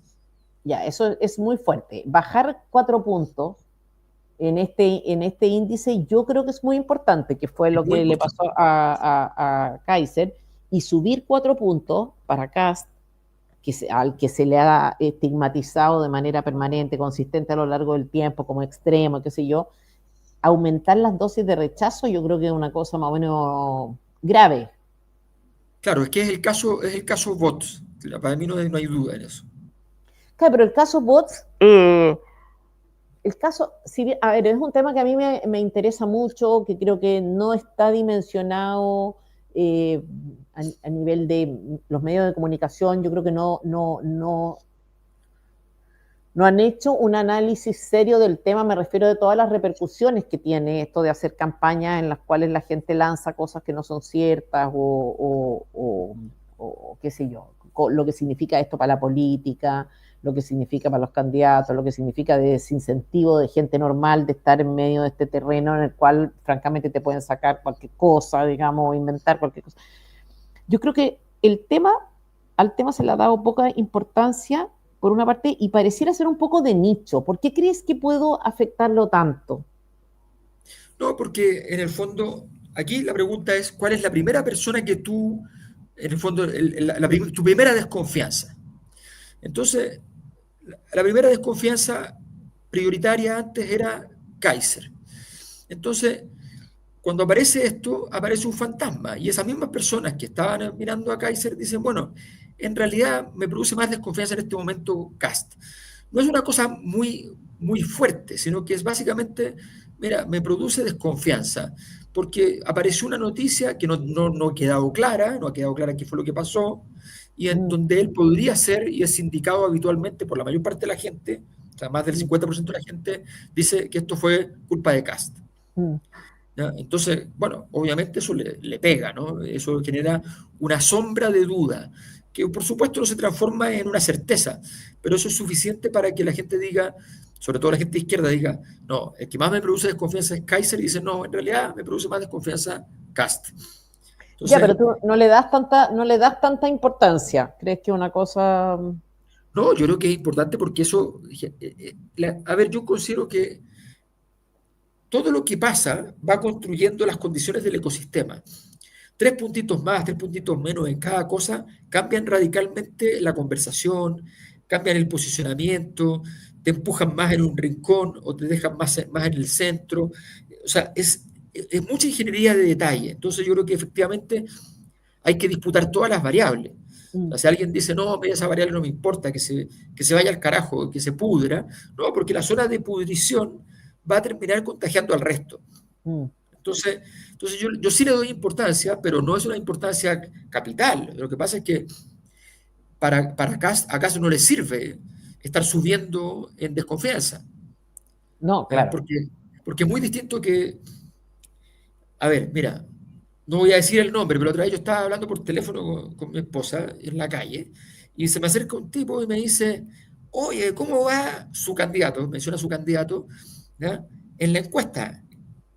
Speaker 1: ya, eso es muy fuerte. Bajar 4 puntos en este índice yo creo que es muy importante, que fue
Speaker 2: Es
Speaker 1: lo
Speaker 2: muy
Speaker 1: que le
Speaker 2: importante.
Speaker 1: pasó a Kaiser, y subir 4 puntos para Kast, al que se le ha estigmatizado de manera permanente, consistente a lo largo del tiempo, como extremo, qué sé yo, aumentar las dosis de rechazo, yo creo que es una cosa más o menos grave.
Speaker 2: Claro, es que es el caso Bots. Para mí no hay duda en eso.
Speaker 1: Claro, pero el caso Bots, el caso, si bien, a ver, es un tema que a mí me interesa mucho, que creo que no está dimensionado a nivel de los medios de comunicación. Yo creo que no han hecho un análisis serio del tema. Me refiero de todas las repercusiones que tiene esto de hacer campañas en las cuales la gente lanza cosas que no son ciertas o qué sé yo, lo que significa esto para la política, lo que significa para los candidatos, lo que significa de desincentivo de gente normal de estar en medio de este terreno en el cual francamente te pueden sacar cualquier cosa, digamos, o inventar cualquier cosa. Yo creo que al tema se le ha dado poca importancia por una parte y pareciera ser un poco de nicho. ¿Por qué crees que puedo afectarlo tanto?
Speaker 2: No, porque en el fondo, aquí la pregunta es, ¿cuál es la primera persona que tú, en el fondo, tu primera desconfianza? Entonces, la primera desconfianza prioritaria antes era Kaiser. Entonces, cuando aparece esto, aparece un fantasma. Y esas mismas personas que estaban mirando a Kaiser dicen, bueno, en realidad me produce más desconfianza en este momento Cast. No es una cosa muy fuerte, sino que es básicamente, mira, me produce desconfianza, porque apareció una noticia que no ha quedado clara, no ha quedado clara qué fue lo que pasó, y en
Speaker 1: Mm,
Speaker 2: donde él podría ser y es indicado habitualmente por la mayor parte de la gente, o sea, más del
Speaker 1: mm,
Speaker 2: 50% de la gente dice que esto fue culpa de Cast.
Speaker 1: mm.
Speaker 2: ¿Ya? Entonces, bueno, obviamente eso le pega, ¿no? Eso genera una sombra de duda, que por supuesto no se transforma en una certeza, pero eso es suficiente para que la gente diga, sobre todo la gente de izquierda, diga, no, el que más me produce desconfianza es Kaiser, y dice, no, en realidad me produce más desconfianza Cast.
Speaker 1: Ya, pero
Speaker 2: Entonces,
Speaker 1: tú no le das tanta importancia. ¿Crees que una cosa...
Speaker 2: no, yo creo que es importante porque eso, a ver, yo considero que todo lo que pasa va construyendo las condiciones del ecosistema. 3 puntitos más, 3 puntitos menos en cada cosa cambian radicalmente la conversación, cambian el posicionamiento, te empujan más en un rincón o te dejan más en el centro. O sea, es mucha ingeniería de detalle. Entonces yo creo que efectivamente hay que disputar todas las variables. O
Speaker 1: Mm,
Speaker 2: sea, si alguien dice, no, esa variable no me importa, que se vaya al carajo, que se pudra, no, porque la zona de pudrición va a terminar contagiando al resto.
Speaker 1: mm.
Speaker 2: Entonces, yo sí le doy importancia, pero no es una importancia capital. Lo que pasa es que para acaso no le sirve estar subiendo en desconfianza.
Speaker 1: No,
Speaker 2: ¿Ya?
Speaker 1: claro.
Speaker 2: Porque es muy distinto que, a ver, mira, no voy a decir el nombre, pero otra vez yo estaba hablando por teléfono con mi esposa en la calle y se me acerca un tipo y me dice, oye, ¿cómo va su candidato? Menciona su candidato, ¿ya? En la encuesta.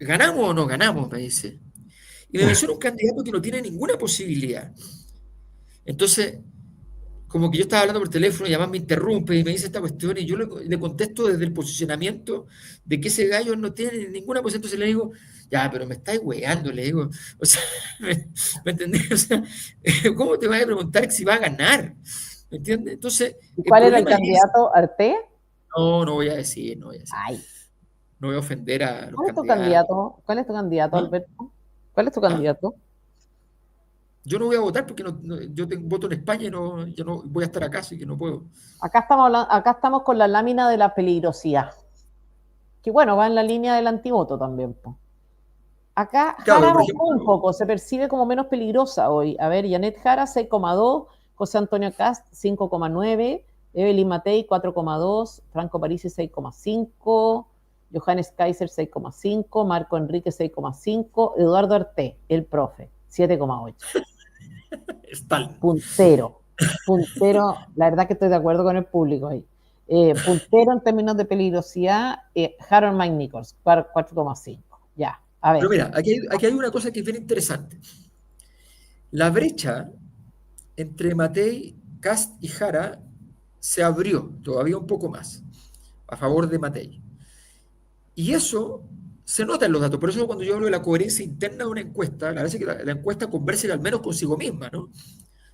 Speaker 2: ¿Ganamos o no ganamos? Me dice. Y me menciona un candidato que no tiene ninguna posibilidad. Entonces, como que yo estaba hablando por teléfono y además me interrumpe y me dice esta cuestión y yo le contesto desde el posicionamiento de que ese gallo no tiene ninguna posibilidad. Entonces le digo, ya, pero me estáis weando, le digo. O sea, ¿me entendés? O sea, ¿cómo te vas a preguntar si va a ganar? ¿Me entiendes? Entonces,
Speaker 1: ¿Y
Speaker 2: el
Speaker 1: cuál era el
Speaker 2: problema es ese.
Speaker 1: candidato? ¿Arte?
Speaker 2: No voy a decir, no voy a decir.
Speaker 1: Ay,
Speaker 2: No voy a ofender a los
Speaker 1: ¿cuál es tu
Speaker 2: candidatos.
Speaker 1: candidato? ¿Cuál es tu candidato,
Speaker 2: ¿Ah?
Speaker 1: Alberto? ¿Cuál es tu
Speaker 2: ¿Ah?
Speaker 1: candidato?
Speaker 2: Yo no voy a votar porque yo voto en España y yo no voy a estar acá, así que no puedo.
Speaker 1: Acá estamos con la lámina de la peligrosidad, que bueno, va en la línea del antivoto también. Po. Acá
Speaker 2: Claro,
Speaker 1: Jara
Speaker 2: pero por
Speaker 1: bajó un
Speaker 2: ejemplo,
Speaker 1: poco, se percibe como menos peligrosa hoy. A ver, Janet Jara 6,2, José Antonio Cast 5,9, Evelyn Matei 4,2, Franco Parisi 6,5, Johannes Kaiser 6,5, Marco Enrique 6,5, Eduardo Arte, el profe, 7,8.
Speaker 2: Stalin.
Speaker 1: Puntero, puntero, la verdad que estoy de acuerdo con el público ahí. Puntero en términos de peligrosidad, Harold Mike Nichols, 4,5. Ya, a
Speaker 2: Pero
Speaker 1: ver.
Speaker 2: mira, aquí hay una cosa que es bien interesante. La brecha entre Matei, Kast y Jara se abrió todavía un poco más a favor de Matei. Y eso se nota en los datos. Por eso cuando yo hablo de la coherencia interna de una encuesta, la verdad es que la encuesta converse al menos consigo misma, ¿no?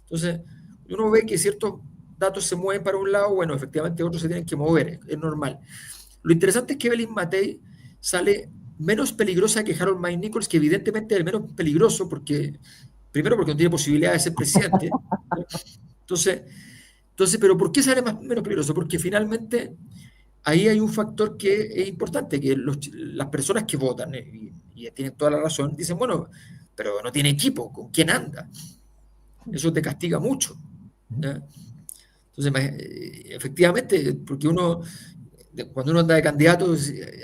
Speaker 2: Entonces, uno ve que ciertos datos se mueven para un lado, bueno, efectivamente otros se tienen que mover, es normal. Lo interesante es que Evelyn Matei sale menos peligrosa que Harold Mike Nichols, que evidentemente es el menos peligroso porque, primero porque no tiene posibilidad de ser presidente. Entonces, pero ¿por qué sale menos peligroso? Porque finalmente ahí hay un factor que es importante, que las personas que votan, y tienen toda la razón, dicen, bueno, pero no tiene equipo, ¿con quién anda? Eso te castiga mucho. ¿Ya? Entonces, efectivamente, porque cuando uno anda de candidato,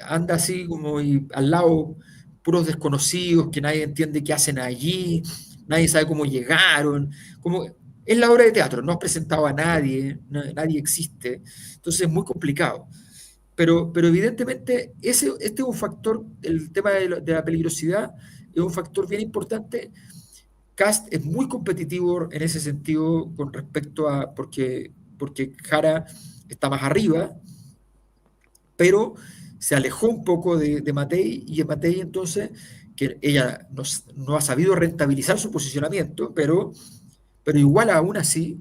Speaker 2: anda así como y al lado puros desconocidos que nadie entiende qué hacen allí, nadie sabe cómo llegaron, como es la obra de teatro, no has presentado a nadie, nadie existe, entonces es muy complicado. Pero evidentemente este es un factor, el tema de la peligrosidad es un factor bien importante. Cast es muy competitivo en ese sentido con respecto a, porque Jara está más arriba, pero se alejó un poco de Matei, y Matei entonces, que ella no ha sabido rentabilizar su posicionamiento, pero igual aún así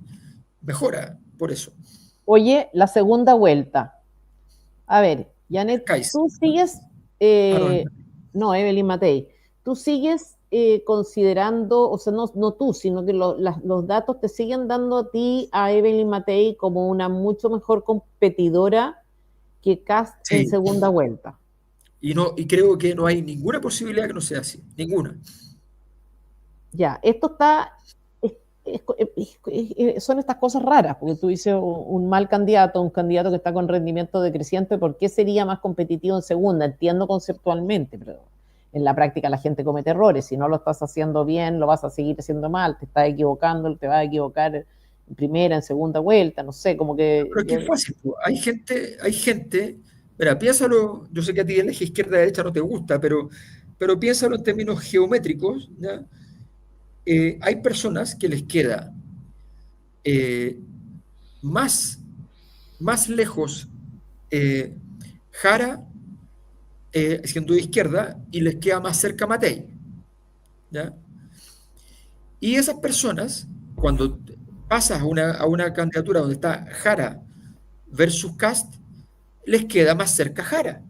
Speaker 2: mejora por eso.
Speaker 1: Oye, la segunda vuelta. A ver, Janet,
Speaker 2: Kais,
Speaker 1: tú sigues,
Speaker 2: no,
Speaker 1: no, Evelyn Matei, tú sigues considerando, o sea, no tú, sino que los datos te siguen dando a ti, a Evelyn Matei, como una mucho mejor competidora que Cast en
Speaker 2: sí,
Speaker 1: segunda vuelta.
Speaker 2: y creo que no hay ninguna posibilidad que no sea así, ninguna.
Speaker 1: Ya, esto está, son estas cosas raras, porque tú dices un mal candidato, un candidato que está con rendimiento decreciente, ¿por qué sería más competitivo en segunda? Entiendo conceptualmente, pero en la práctica la gente comete errores. Si no lo estás haciendo bien, lo vas a seguir haciendo mal, te estás equivocando, te vas a equivocar en primera, en segunda vuelta, no sé, como que
Speaker 2: Pero es que es fácil, po. Hay gente, mira, piénsalo, yo sé que a ti el eje izquierda-derecha no te gusta, pero piénsalo en términos geométricos, ¿ya? Hay personas que les queda eh, más, más lejos eh, Jara siendo de izquierda y les queda más cerca Matei, ¿ya? Y esas personas, cuando pasas a una candidatura donde está Jara versus Cast, les queda más cerca Jara.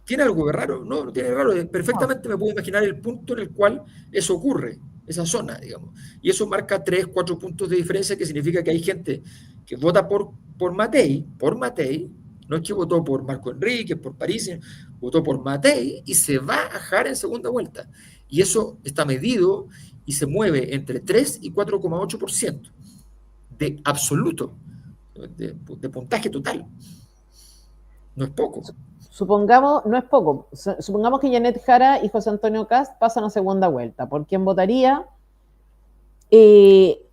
Speaker 2: ¿Tiene algo de raro? No, no tiene de raro.
Speaker 1: no,
Speaker 2: Perfectamente me puedo imaginar el punto en el cual eso ocurre, esa zona, digamos. Y eso marca 3, 4 puntos de diferencia, que significa que hay gente que vota por Matei, no es que votó por Marco Enrique, por París, votó por Matei y se va a Jara en segunda vuelta. Y eso está medido y se mueve entre 3 y 4,8% de absoluto, de puntaje total. No es poco.
Speaker 1: supongamos, no es poco, supongamos que Janet Jara y José Antonio Cast pasan a segunda vuelta. ¿Por quién votaría? Eh,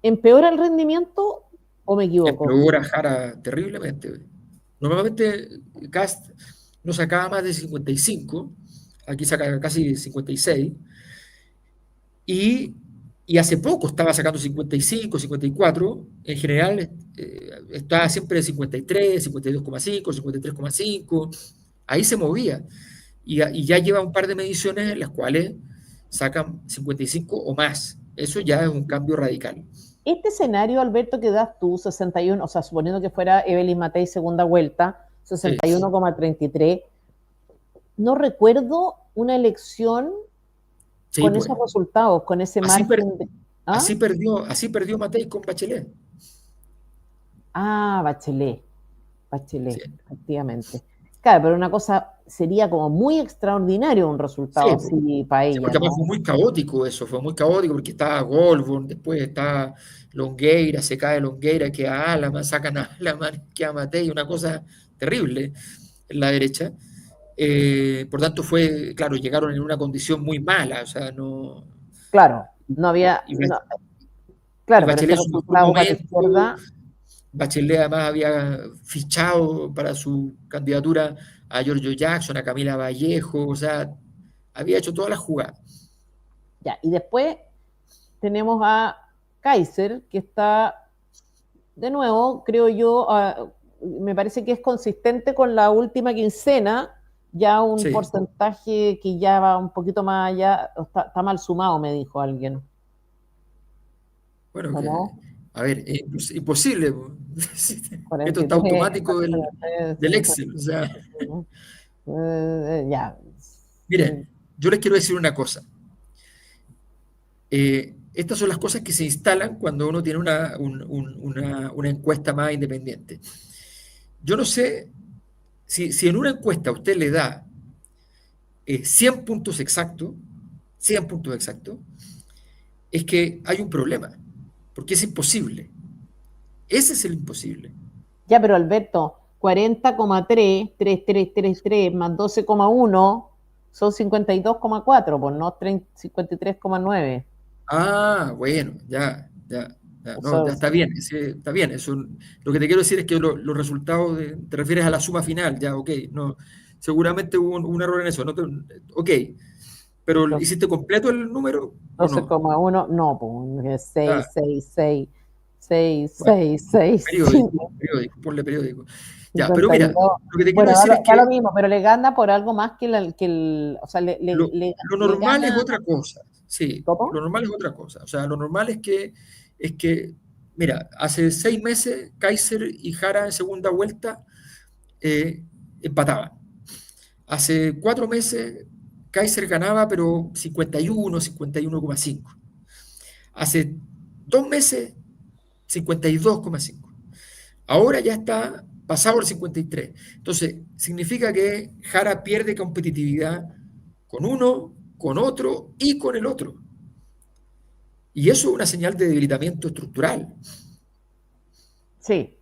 Speaker 1: ¿Empeora el rendimiento o me equivoco?
Speaker 2: Empeora Jara terriblemente. Normalmente Cast no sacaba más de 55, aquí saca casi 56, y, y hace poco estaba sacando 55, 54, en general estaba siempre 53, 52,5, 53,5, ahí se movía, y ya lleva un par de mediciones en las cuales sacan 55 o más, eso ya es un cambio radical.
Speaker 1: Este escenario, Alberto, que das tú, 61, o sea, suponiendo que fuera Evelyn Matei segunda vuelta,
Speaker 2: Sí,
Speaker 1: 61,33, no recuerdo una elección
Speaker 2: Sí,
Speaker 1: con
Speaker 2: pues.
Speaker 1: esos resultados, con ese
Speaker 2: Así,
Speaker 1: margen de... ¿Ah?
Speaker 2: así perdió Matei con Bachelet.
Speaker 1: Ah,
Speaker 2: Sí,
Speaker 1: Bachelet, efectivamente. Claro, pero una cosa sería como muy extraordinario un resultado
Speaker 2: sí, pues.
Speaker 1: así para
Speaker 2: Sí,
Speaker 1: ella,
Speaker 2: porque además
Speaker 1: ¿no?
Speaker 2: fue muy caótico eso, fue muy caótico porque estaba Goldborn, después está Longueira, se cae Longueira, queda Alaman, sacan a Alaman, queda Matei, una cosa terrible en la derecha. Por tanto, fue, claro, llegaron en una condición muy mala, o sea, no.
Speaker 1: Claro,
Speaker 2: Y,
Speaker 1: no había,
Speaker 2: y
Speaker 1: no,
Speaker 2: y
Speaker 1: claro, pero este
Speaker 2: Bachelet en su mejor
Speaker 1: resultado para la
Speaker 2: momento,
Speaker 1: izquierda,
Speaker 2: Bachelet además había fichado para su candidatura a Giorgio Jackson, a Camila Vallejo, o sea, había hecho todas las jugadas.
Speaker 1: ya, y después tenemos a Kaiser, que está, de nuevo, creo yo, me parece que es consistente con la última quincena, ya un
Speaker 2: Sí,
Speaker 1: porcentaje que ya va un poquito más allá, está mal sumado, me dijo alguien,
Speaker 2: bueno,
Speaker 1: ¿o
Speaker 2: que,
Speaker 1: no?
Speaker 2: a ver, es imposible. Esto está
Speaker 1: 43,
Speaker 2: automático del
Speaker 1: 50,
Speaker 2: Excel. O sea,
Speaker 1: ya.
Speaker 2: miren, yo les quiero decir una cosa. Estas son las cosas que se instalan cuando uno tiene una encuesta más independiente. Yo no sé si en una encuesta usted le da 100 puntos exactos, 100 puntos exactos, es que hay un problema, porque es imposible. Ese es el imposible.
Speaker 1: Ya, pero Alberto, 40,3, 3333 más 12,1 son 52,4, pues no 53,9.
Speaker 2: Ah, bueno, ya, no,
Speaker 1: Eso
Speaker 2: ya está
Speaker 1: es
Speaker 2: bien, está bien. Eso, lo que te quiero decir es que los resultados, te refieres a la suma final, ya, ok, no, seguramente hubo un error en eso, ok, pero ¿hiciste completo el número o no?
Speaker 1: 12,1, no, pues
Speaker 2: Ah,
Speaker 1: 6, 6, 6, 6,
Speaker 2: bueno,
Speaker 1: 6, 6,
Speaker 2: periódico,
Speaker 1: 5,
Speaker 2: periódico, ponle periódico. Ya, pero mira,
Speaker 1: 52.
Speaker 2: lo que te quiero
Speaker 1: Bueno,
Speaker 2: decir es
Speaker 1: da lo
Speaker 2: que
Speaker 1: mismo, pero le gana por algo más o sea,
Speaker 2: lo
Speaker 1: le
Speaker 2: normal es
Speaker 1: gana,
Speaker 2: otra cosa, sí, lo
Speaker 1: ¿cómo?
Speaker 2: normal es otra cosa. O sea, lo normal es que, mira, hace 6 meses Kaiser y Jara en segunda vuelta empataban. Hace 4 meses Kaiser ganaba, pero 51, 51,5. Hace 2 meses, 52,5. Ahora ya está pasado el 53. Entonces, significa que Jara pierde competitividad con uno, con otro y con el otro. Y eso es una señal de debilitamiento estructural.
Speaker 1: Sí.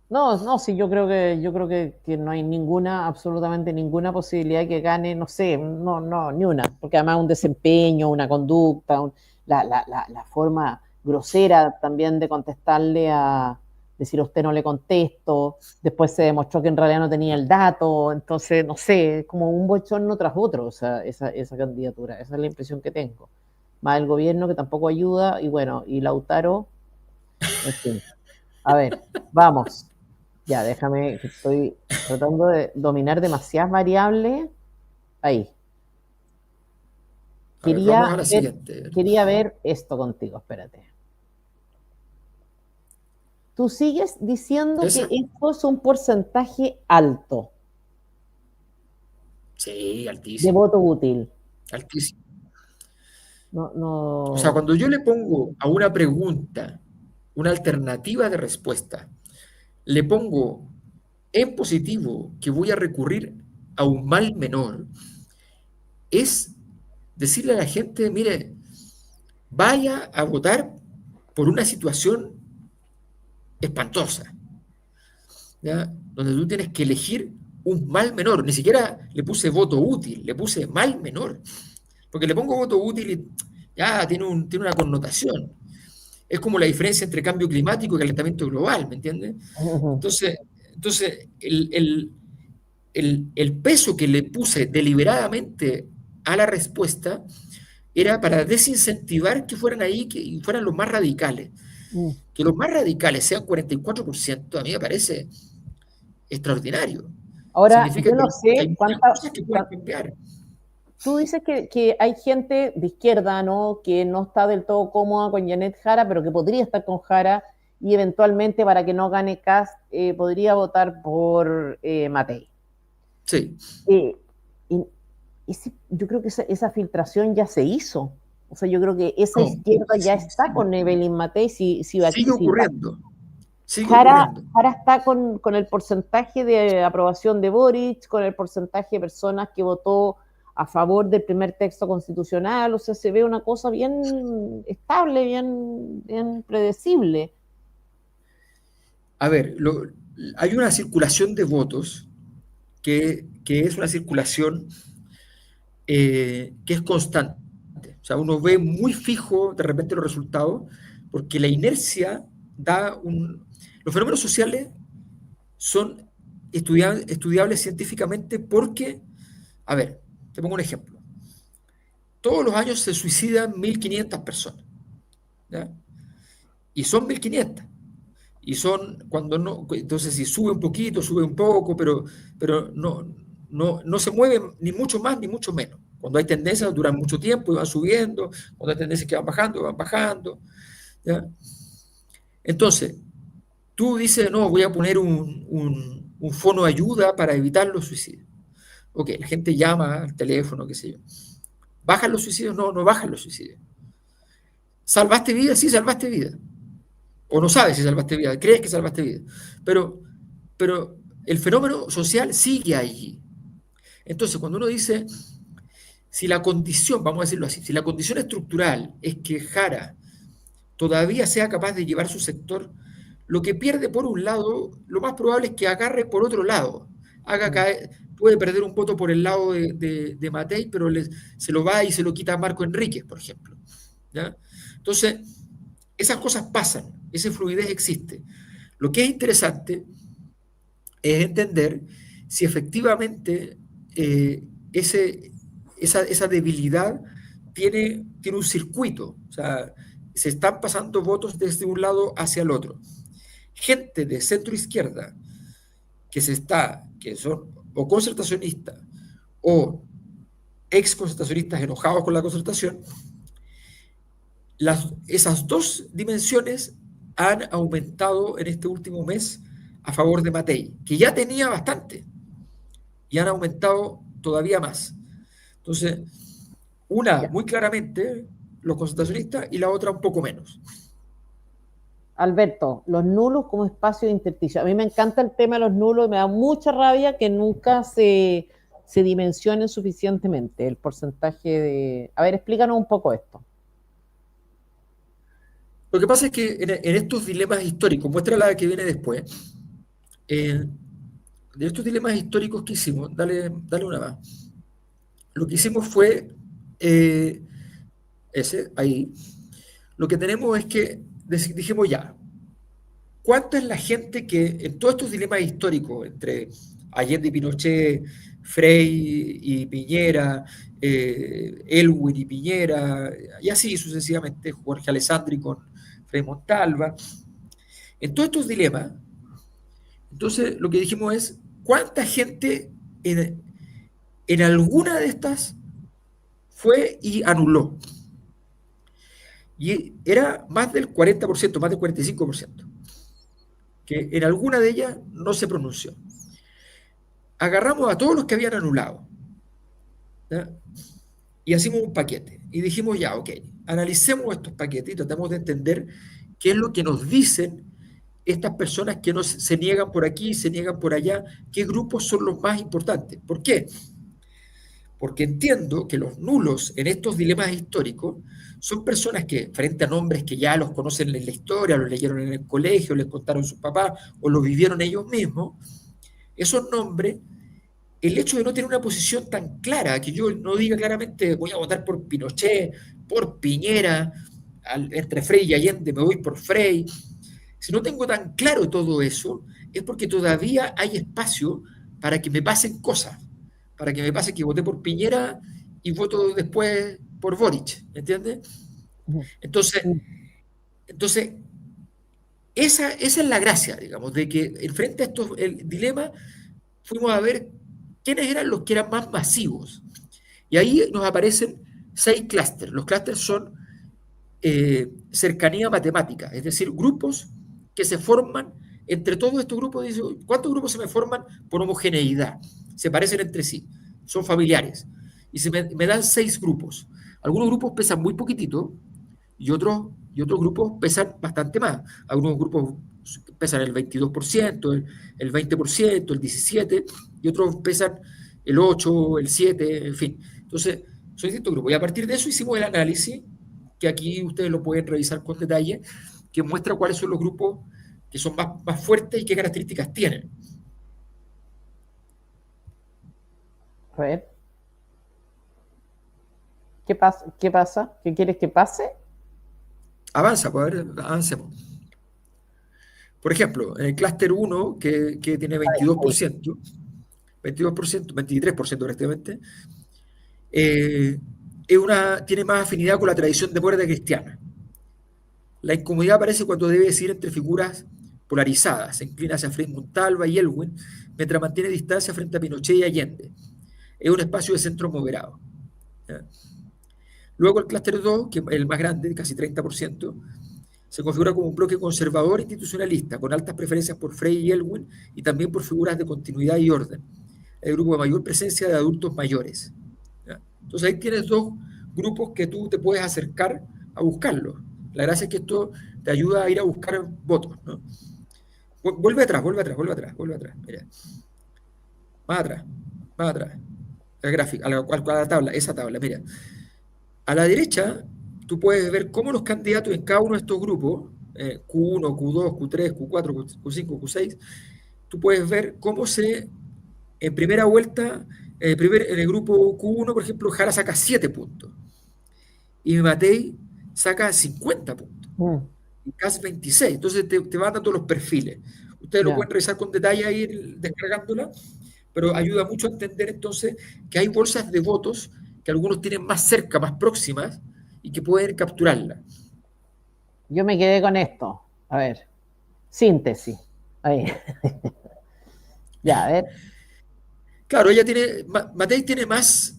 Speaker 1: No, no, sí, yo creo que no hay ninguna, absolutamente ninguna posibilidad de que gane, no sé, no, no, ni una, porque además un desempeño, una conducta, la forma grosera también de contestarle a decir a usted no le contesto, después se demostró que en realidad no tenía el dato, entonces, no sé, como un bochorno tras otro, o sea, esa candidatura, esa es la impresión que tengo. Más el gobierno que tampoco ayuda, y bueno, y Lautaro, en fin. A ver, vamos. Ya, déjame, que estoy tratando de dominar demasiadas variables. Ahí.
Speaker 2: A ver, vamos
Speaker 1: Quería
Speaker 2: a la
Speaker 1: ver,
Speaker 2: siguiente.
Speaker 1: quería ver esto contigo, espérate. Tú sigues diciendo que
Speaker 2: ¿Esa?
Speaker 1: esto es un porcentaje alto
Speaker 2: Sí,
Speaker 1: de
Speaker 2: altísimo,
Speaker 1: voto útil.
Speaker 2: altísimo.
Speaker 1: No,
Speaker 2: O sea,
Speaker 1: no.
Speaker 2: cuando yo le pongo a una pregunta una alternativa de respuesta, le pongo en positivo que voy a recurrir a un mal menor, es decirle a la gente, mire, vaya a votar por una situación espantosa, ¿ya? Donde tú tienes que elegir un mal menor. Ni siquiera le puse voto útil, le puse mal menor. Porque le pongo voto útil y ya tiene una connotación. Es como la diferencia entre cambio climático y calentamiento global, ¿me entiendes? Entonces, entonces el peso que le puse deliberadamente a la respuesta era para desincentivar que fueran ahí, que fueran los más radicales. Que los más radicales sean 44%, a mí me parece extraordinario.
Speaker 1: Ahora,
Speaker 2: Significa
Speaker 1: yo
Speaker 2: que
Speaker 1: no
Speaker 2: hay
Speaker 1: sé
Speaker 2: muchas cosas que pueden cambiar.
Speaker 1: tú dices que hay gente de izquierda, ¿no? Que no está del todo cómoda con Janet Jara, pero que podría estar con Jara y eventualmente para que no gane Cast podría votar por Matei.
Speaker 2: Sí,
Speaker 1: Eh, y, yo creo que esa filtración ya se hizo. O sea, yo creo que esa
Speaker 2: No,
Speaker 1: izquierda ya está con Evelyn Matei,
Speaker 2: sigue ocurriendo, sigue
Speaker 1: Jara,
Speaker 2: ocurriendo.
Speaker 1: Jara está con el porcentaje de aprobación de Boric, con el porcentaje de personas que votó a favor del primer texto constitucional, o sea, se ve una cosa bien estable, bien predecible.
Speaker 2: A ver, hay una circulación de votos que es una circulación que es constante. O sea, uno ve muy fijo de repente los resultados, porque la inercia da un... Los fenómenos sociales son estudiables científicamente porque, a ver, te pongo un ejemplo. Todos los años se suicidan 1.500 personas, ¿ya? Y son 1.500. Y son cuando no, entonces si sube un poquito, sube un poco, pero no se mueve ni mucho más ni mucho menos. Cuando hay tendencias duran mucho tiempo y van subiendo, cuando hay tendencias que van bajando, van bajando. ¿Ya? Entonces, tú dices, no, voy a poner un fono de ayuda para evitar los suicidios. Ok, la gente llama al teléfono, qué sé yo. ¿Bajan los suicidios? No, no bajan los suicidios. ¿Salvaste vida? Sí, salvaste vida. O no sabes si salvaste vida, crees que salvaste vida. Pero, pero el fenómeno social sigue allí. Entonces, cuando uno dice, si la condición, vamos a decirlo así, si la condición estructural es que Jara todavía sea capaz de llevar su sector, lo que pierde por un lado, lo más probable es que agarre por otro lado. Haga caer, puede perder un voto por el lado de Matei, pero se lo va y se lo quita a Marco Enríquez, por ejemplo. ¿Ya? Entonces, esas cosas pasan, esa fluidez existe. Lo que es interesante es entender si efectivamente esa debilidad tiene un circuito, o sea, se están pasando votos desde un lado hacia el otro. Gente de centro izquierda que son o concertacionistas o ex concertacionistas enojados con la concertación, esas dos dimensiones han aumentado en este último mes a favor de Matei, que ya tenía bastante, y han aumentado todavía más. Entonces, una
Speaker 1: Ya.
Speaker 2: muy claramente los concentracionistas y la otra un poco menos.
Speaker 1: Alberto, los nulos como espacio de intersticio. A mí me encanta el tema de los nulos y me da mucha rabia que nunca se dimensionen suficientemente el porcentaje de... A ver, explícanos un poco esto.
Speaker 2: Lo que pasa es que en estos dilemas históricos, muestra la que viene después, de estos dilemas históricos que hicimos, dale una más. Lo que hicimos fue ahí. Lo que tenemos es que dijimos ya, ¿cuánto es la gente que en todos estos dilemas históricos entre Allende y Pinochet, Frei y Piñera, Elwin y Piñera, y así sucesivamente, Jorge Alessandri con Frei Montalva, en todos estos dilemas, entonces lo que dijimos es, ¿cuánta gente en alguna de estas fue y anuló? Y era más del 40%, más del 45%, que en alguna de ellas no se pronunció. Agarramos a todos los que habían anulado, ¿ya? Y hicimos un paquete. Y dijimos, ya, ok, analicemos estos paquetes y tratamos de entender qué es lo que nos dicen estas personas que se niegan por aquí, se niegan por allá, qué grupos son los más importantes. ¿Por qué? Porque entiendo que los nulos en estos dilemas históricos son personas que, frente a nombres que ya los conocen en la historia, los leyeron en el colegio, les contaron sus papás o lo vivieron ellos mismos, esos nombres, el hecho de no tener una posición tan clara, que yo no diga claramente voy a votar por Pinochet, por Piñera, entre Frei y Allende me voy por Frei, si no tengo tan claro todo eso, es porque todavía hay espacio para que me pasen cosas, para que me pase que voté por Piñera y voto después por Boric, ¿entiendes? Entonces, entonces esa es la gracia, digamos, de que frente a estos dilemas fuimos a ver quiénes eran los que eran más masivos. Y ahí nos aparecen 6 clústeres. Los clústeres son cercanía matemática, es decir, grupos que se forman entre todos estos grupos. ¿Cuántos grupos se me forman por homogeneidad? Se parecen entre sí, son familiares. Y me dan 6 grupos. Algunos grupos pesan muy poquitito y otros grupos pesan bastante más. Algunos grupos pesan el 22%, el 20%, el 17%, y otros pesan el 8%, el 7%, en fin. Entonces, son distintos grupos. Y a partir de eso hicimos el análisis, que aquí ustedes lo pueden revisar con detalle, que muestra cuáles son los grupos que son más fuertes y qué características tienen.
Speaker 1: A ver. ¿Qué pasa? ¿Qué pasa? ¿Qué quieres que pase?
Speaker 2: Avanza, pues a ver, avancemos. Por ejemplo, en el clúster 1, que tiene
Speaker 1: Ahí.
Speaker 2: 22%, 22%, 23% prácticamente, eh, tiene más afinidad con la tradición de muerte cristiana. La incomodidad aparece cuando debe decidir entre figuras polarizadas. Se inclina hacia Frei Montalva y Elwin, mientras mantiene distancia frente a Pinochet y Allende. Es un espacio de centro moderado. ¿Ya? Luego el clúster 2, que es el más grande, casi 30%, se configura como un bloque conservador institucionalista, con altas preferencias por Frei y Elwin y también por figuras de continuidad y orden. El grupo de mayor presencia de adultos mayores. ¿Ya? Entonces ahí tienes dos grupos que tú te puedes acercar a buscarlos. La gracia es que esto te ayuda a ir a buscar votos, ¿no? Vuelve atrás, vuelve atrás, vuelve atrás, vuelve atrás. Mira. Más atrás, más atrás. El gráfico, a la tabla, esa tabla, mira. A la derecha, tú puedes ver cómo los candidatos en cada uno de estos grupos, Q1, Q2, Q3, Q4, Q5, Q6, tú puedes ver cómo en primera vuelta, en el grupo Q1, por ejemplo, Jara saca 7 puntos y Matei saca 50 puntos
Speaker 1: Mm,
Speaker 2: y Kass 26. Entonces te van dando los perfiles. Ustedes lo
Speaker 1: ya.
Speaker 2: pueden revisar con detalle ahí descargándola, pero ayuda mucho a entender entonces que hay bolsas de votos que algunos tienen más cerca, más próximas, y que pueden capturarla.
Speaker 1: Yo me quedé con esto. A ver. Síntesis. Ahí. Ya, a ver.
Speaker 2: Claro, Matei tiene los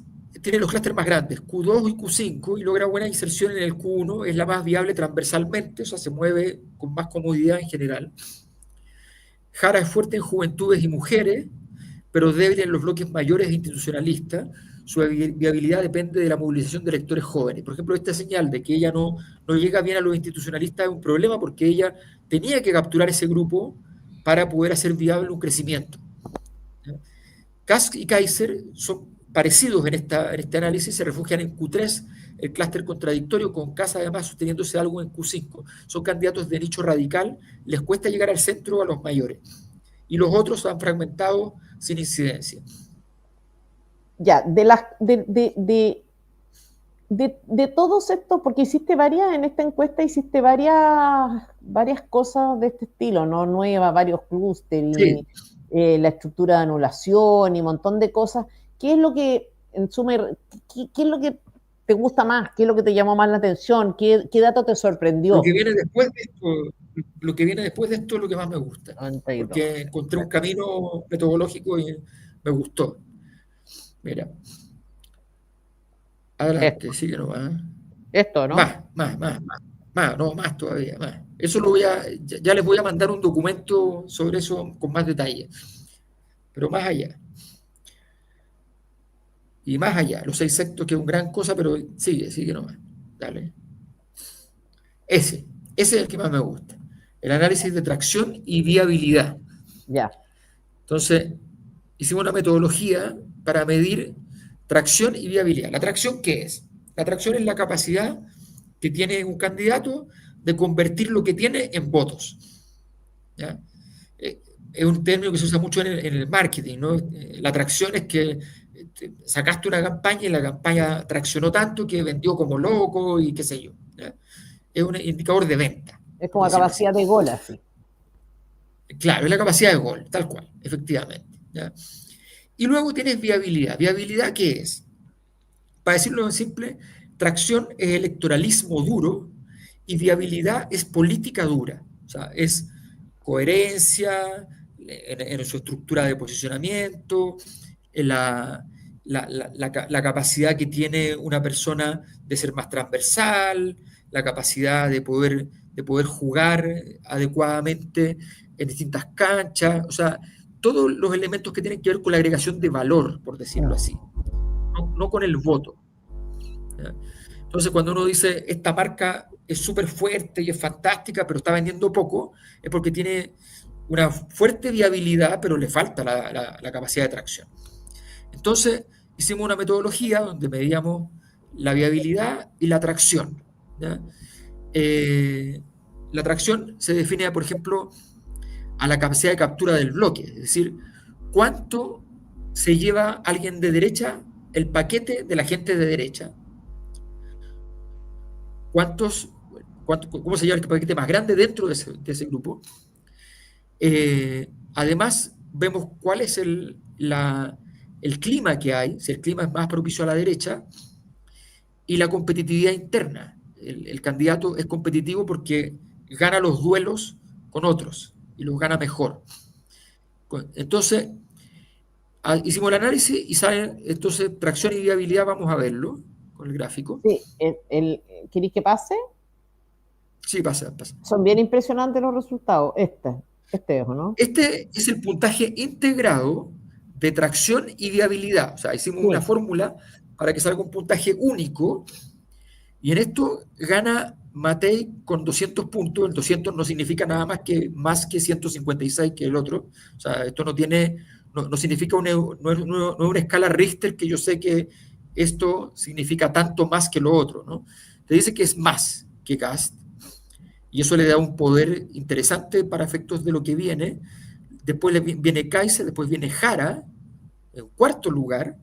Speaker 2: clústeres más grandes, Q2 y Q5, y logra buena inserción en el Q1, es la más viable transversalmente, o sea, se mueve con más comodidad en general. Jara es fuerte en juventudes y mujeres, pero débil en los bloques mayores e institucionalistas. Su viabilidad depende de la movilización de electores jóvenes. Por ejemplo, esta señal de que ella no llega bien a los institucionalistas es un problema porque ella tenía que capturar ese grupo para poder hacer viable un crecimiento. Kask y Kaiser son parecidos en este análisis, se refugian en Q3, el clúster contradictorio, con Kass además sosteniéndose algo en Q5. Son candidatos de nicho radical, les cuesta llegar al centro a los mayores. Y los otros han fragmentado sin incidencia.
Speaker 1: Ya, de todos estos, porque hiciste varias, en esta encuesta hiciste varias cosas de este estilo, ¿no? Nuevas, varios clústeres,
Speaker 2: Sí,
Speaker 1: y la estructura de anulación y un montón de cosas. ¿Qué es lo que, en suma, qué es lo que te gusta más? ¿Qué es lo que te llamó más la atención? ¿Qué dato te
Speaker 2: lo que
Speaker 1: sorprendió?
Speaker 2: viene después de esto, lo que viene después de esto es lo que más me gusta,
Speaker 1: 92.
Speaker 2: porque encontré un camino metodológico y me gustó. Mira, adelante,
Speaker 1: Esto,
Speaker 2: sigue nomás.
Speaker 1: esto, ¿no?
Speaker 2: Más todavía, más. Eso ya les voy a mandar un documento sobre eso con más detalle, pero más allá, y más allá, los 6 sectos, que es una gran cosa, pero sigue nomás, dale. Ese es el que más me gusta, el análisis de tracción y viabilidad.
Speaker 1: Ya.
Speaker 2: Entonces, hicimos una metodología para medir tracción y viabilidad. ¿La tracción qué es? La tracción es la capacidad que tiene un candidato de convertir lo que tiene en votos. ¿Ya? Es un término que se usa mucho en el marketing, ¿no? La atracción es que sacaste una campaña y la campaña traccionó tanto que vendió como loco y qué sé yo. ¿Ya? Es un indicador de venta,
Speaker 1: Es
Speaker 2: por
Speaker 1: como la
Speaker 2: decirlo así.
Speaker 1: capacidad de gol, así.
Speaker 2: Claro, es la capacidad de gol, tal cual, efectivamente. ¿Ya? Y luego tienes viabilidad. ¿Viabilidad qué es? Para decirlo en simple, tracción es electoralismo duro y viabilidad es política dura. O sea, es coherencia en su estructura de posicionamiento, en la capacidad que tiene una persona de ser más transversal, la capacidad de poder jugar adecuadamente en distintas canchas, o sea, todos los elementos que tienen que ver con la agregación de valor, por decirlo así, no con el voto. ¿Ya? Entonces, cuando uno dice, esta marca es súper fuerte y es fantástica, pero está vendiendo poco, es porque tiene una fuerte viabilidad, pero le falta la capacidad de tracción. Entonces, hicimos una metodología donde medíamos la viabilidad y la tracción. ¿Ya? La tracción se define, por ejemplo, a la capacidad de captura del bloque, es decir, cuánto se lleva alguien de derecha el paquete de la gente de derecha, cómo se lleva el paquete más grande dentro de ese grupo. Además, vemos cuál es el clima que hay, si el clima es más propicio a la derecha, y la competitividad interna. El candidato es competitivo porque gana los duelos con otros y los gana mejor. Entonces, hicimos el análisis y salen, entonces, tracción y viabilidad, vamos a verlo con el gráfico.
Speaker 1: Sí, ¿queréis que pase?
Speaker 2: Sí, pasa, pasa.
Speaker 1: Son bien impresionantes los resultados. Este es, ¿no?
Speaker 2: Este es el puntaje integrado de tracción y viabilidad. O sea, hicimos una
Speaker 1: Sí.
Speaker 2: fórmula para que salga un puntaje único y en esto gana Matei con 200 puntos. El 200 no significa nada más que 156 que el otro. O sea, esto no significa no es una escala Richter que yo sé que esto significa tanto más que lo otro, ¿no? Te dice que es más que Cast y eso le da un poder interesante para efectos de lo que viene. Después viene Kaiser, después viene Jara, en cuarto lugar,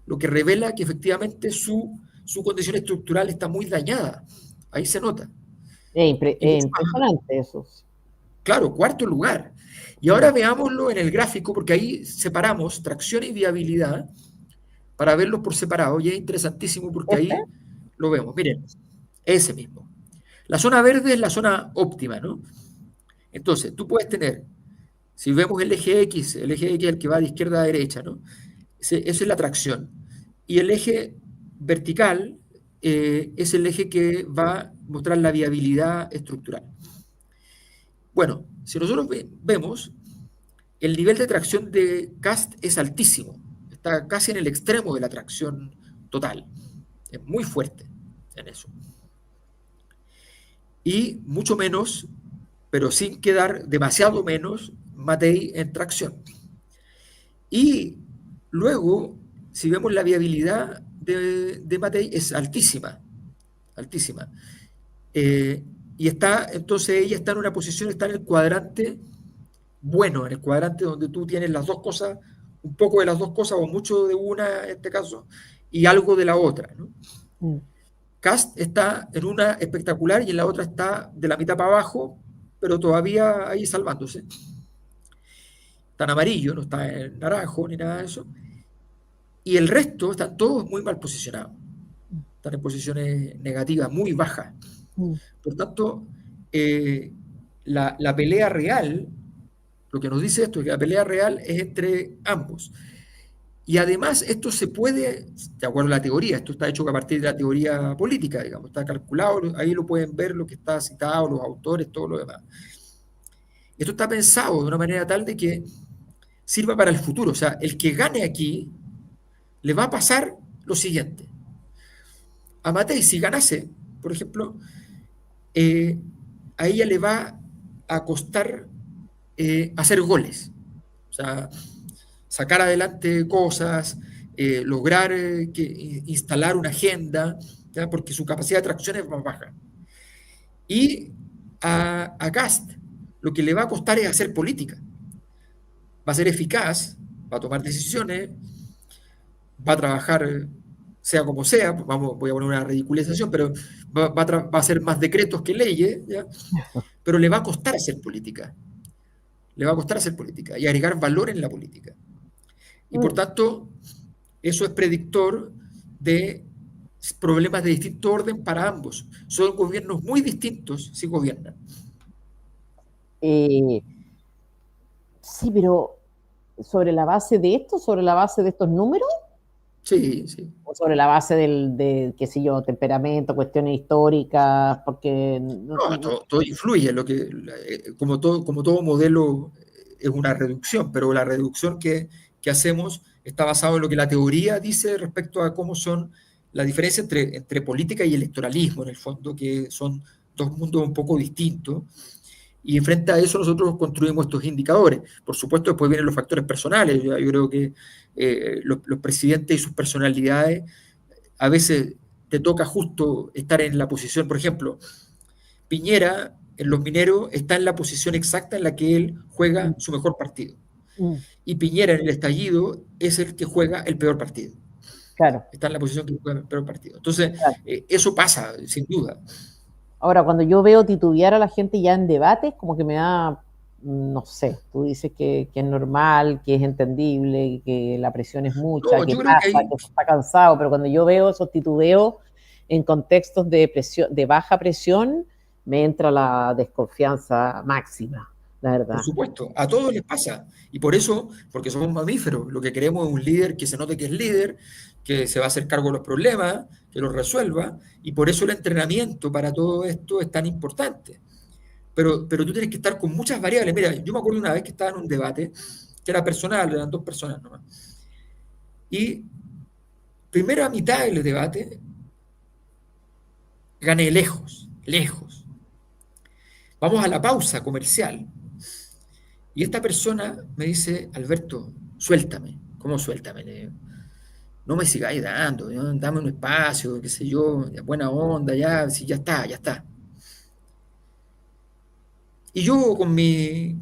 Speaker 2: lo que revela que efectivamente su condición estructural está muy dañada. Ahí se nota. Y
Speaker 1: Es
Speaker 2: mucho más,
Speaker 1: impresionante eso.
Speaker 2: claro, cuarto lugar. Y ahora
Speaker 1: Mm.
Speaker 2: veámoslo en el gráfico, porque ahí separamos tracción y viabilidad para verlos por separado. Y es interesantísimo porque
Speaker 1: Este,
Speaker 2: ahí lo vemos. Miren, ese mismo. La zona verde es la zona óptima, ¿no? Entonces, tú puedes tener, si vemos el eje X es el que va de izquierda a derecha, ¿no? Eso es la tracción. Y el eje vertical es el eje que va a mostrar la viabilidad estructural. Bueno, si nosotros vemos, el nivel de tracción de Cast es altísimo, está casi en el extremo de la tracción total, es muy fuerte en eso. Y mucho menos, pero sin quedar demasiado menos, Matei en tracción. Y luego, si vemos la viabilidad de Matei, es altísima, altísima. Eh, y entonces ella está en una posición, está en el cuadrante bueno, en el cuadrante donde tú tienes las dos cosas, un poco de las dos cosas, o mucho de una en este caso, y algo de la otra, ¿no?
Speaker 1: mm.
Speaker 2: Cast está en una espectacular y en la otra está de la mitad para abajo, pero todavía ahí salvándose. Está en amarillo, no está en naranjo ni nada de eso. Y el resto están todos muy mal posicionados. Están en posiciones negativas, muy bajas.
Speaker 1: Mm.
Speaker 2: Por tanto, eh, la pelea real, lo que nos dice esto es que la pelea real es entre ambos. Y además esto se puede, de acuerdo a la teoría, esto está hecho a partir de la teoría política, digamos, está calculado, ahí lo pueden ver lo que está citado, los autores, todo lo demás. Esto está pensado de una manera tal de que sirva para el futuro, o sea, el que gane aquí le va a pasar lo siguiente. A Matei, si ganase, por ejemplo, eh, a ella le va a costar hacer goles, o sea, sacar adelante cosas, lograr instalar una agenda, ¿ya? Porque su capacidad de tracción es más baja. Y a Cast lo que le va a costar es hacer política. Va a ser eficaz, va a tomar decisiones, va a trabajar sea como sea, voy a poner una ridiculización, pero va a hacer más decretos que leyes, ¿ya? Pero le va a costar hacer política. Le va a costar hacer política y agregar valor en la política. Y por
Speaker 1: Mm.
Speaker 2: tanto, eso es predictor de problemas de distinto orden para ambos. Son gobiernos muy distintos si gobiernan.
Speaker 1: Eh, sí, pero sobre la base de esto, sobre la base de estos números,
Speaker 2: Sí, sí.
Speaker 1: o sobre la base de, qué sé yo, temperamento, cuestiones históricas, porque
Speaker 2: No, todo influye. Como todo modelo es una reducción, pero la reducción que hacemos está basado en lo que la teoría dice respecto a cómo son la diferencia entre política y electoralismo, en el fondo, que son dos mundos un poco distintos, y frente a eso nosotros construimos estos indicadores. Por supuesto, después vienen los factores personales. Yo creo que los presidentes y sus personalidades, a veces te toca justo estar en la posición, por ejemplo, Piñera en Los Mineros está en la posición exacta en la que él juega
Speaker 1: mm,
Speaker 2: su mejor partido.
Speaker 1: mm,
Speaker 2: Y Piñera en el estallido es el que juega el peor partido.
Speaker 1: claro,
Speaker 2: Está en la posición que juega el peor partido. Entonces,
Speaker 1: claro.
Speaker 2: eso pasa, sin duda.
Speaker 1: Ahora, cuando yo veo titubear a la gente ya en debates, como que me da, no sé, tú dices que es normal, que es entendible, que la presión es mucha,
Speaker 2: No,
Speaker 1: que
Speaker 2: yo creo que
Speaker 1: pasa,
Speaker 2: hay,
Speaker 1: que se está cansado, pero cuando yo veo esos titubeos en contextos de presión, de baja presión, me entra la desconfianza máxima, la
Speaker 2: por
Speaker 1: verdad.
Speaker 2: supuesto, a todos les pasa. Y por eso, porque somos mamíferos, lo que queremos es un líder que se note que es líder, que se va a hacer cargo de los problemas, que los resuelva. Y por eso el entrenamiento para todo esto es tan importante. Pero tú tienes que estar con muchas variables. Mira, yo me acuerdo una vez que estaba en un debate, que era personal, eran dos personas nomás. Y primera mitad del debate gané lejos, lejos. Vamos a la pausa comercial. Y esta persona me dice, Alberto, suéltame. ¿Cómo suéltame? Le digo, no me sigáis dando, ¿no? Dame un espacio, qué sé yo, buena onda, ya, sí, ya está, ya está. Y yo con mi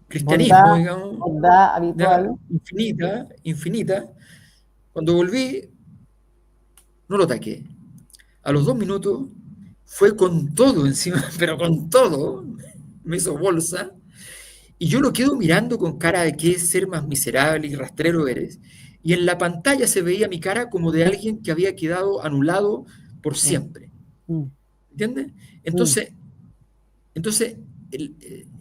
Speaker 2: cristianismo,
Speaker 1: Bondad,
Speaker 2: digamos,
Speaker 1: bondad
Speaker 2: ya,
Speaker 1: habitual.
Speaker 2: infinita, infinita, cuando volví, no lo ataqué. A los 2 minutos fue con todo encima, pero con todo, me hizo bolsa. Y yo lo quedo mirando con cara de qué ser más miserable y rastrero eres. Y en la pantalla se veía mi cara como de alguien que había quedado anulado por
Speaker 1: Mm,
Speaker 2: siempre.
Speaker 1: mm,
Speaker 2: ¿Entiendes?
Speaker 1: mm.
Speaker 2: Entonces,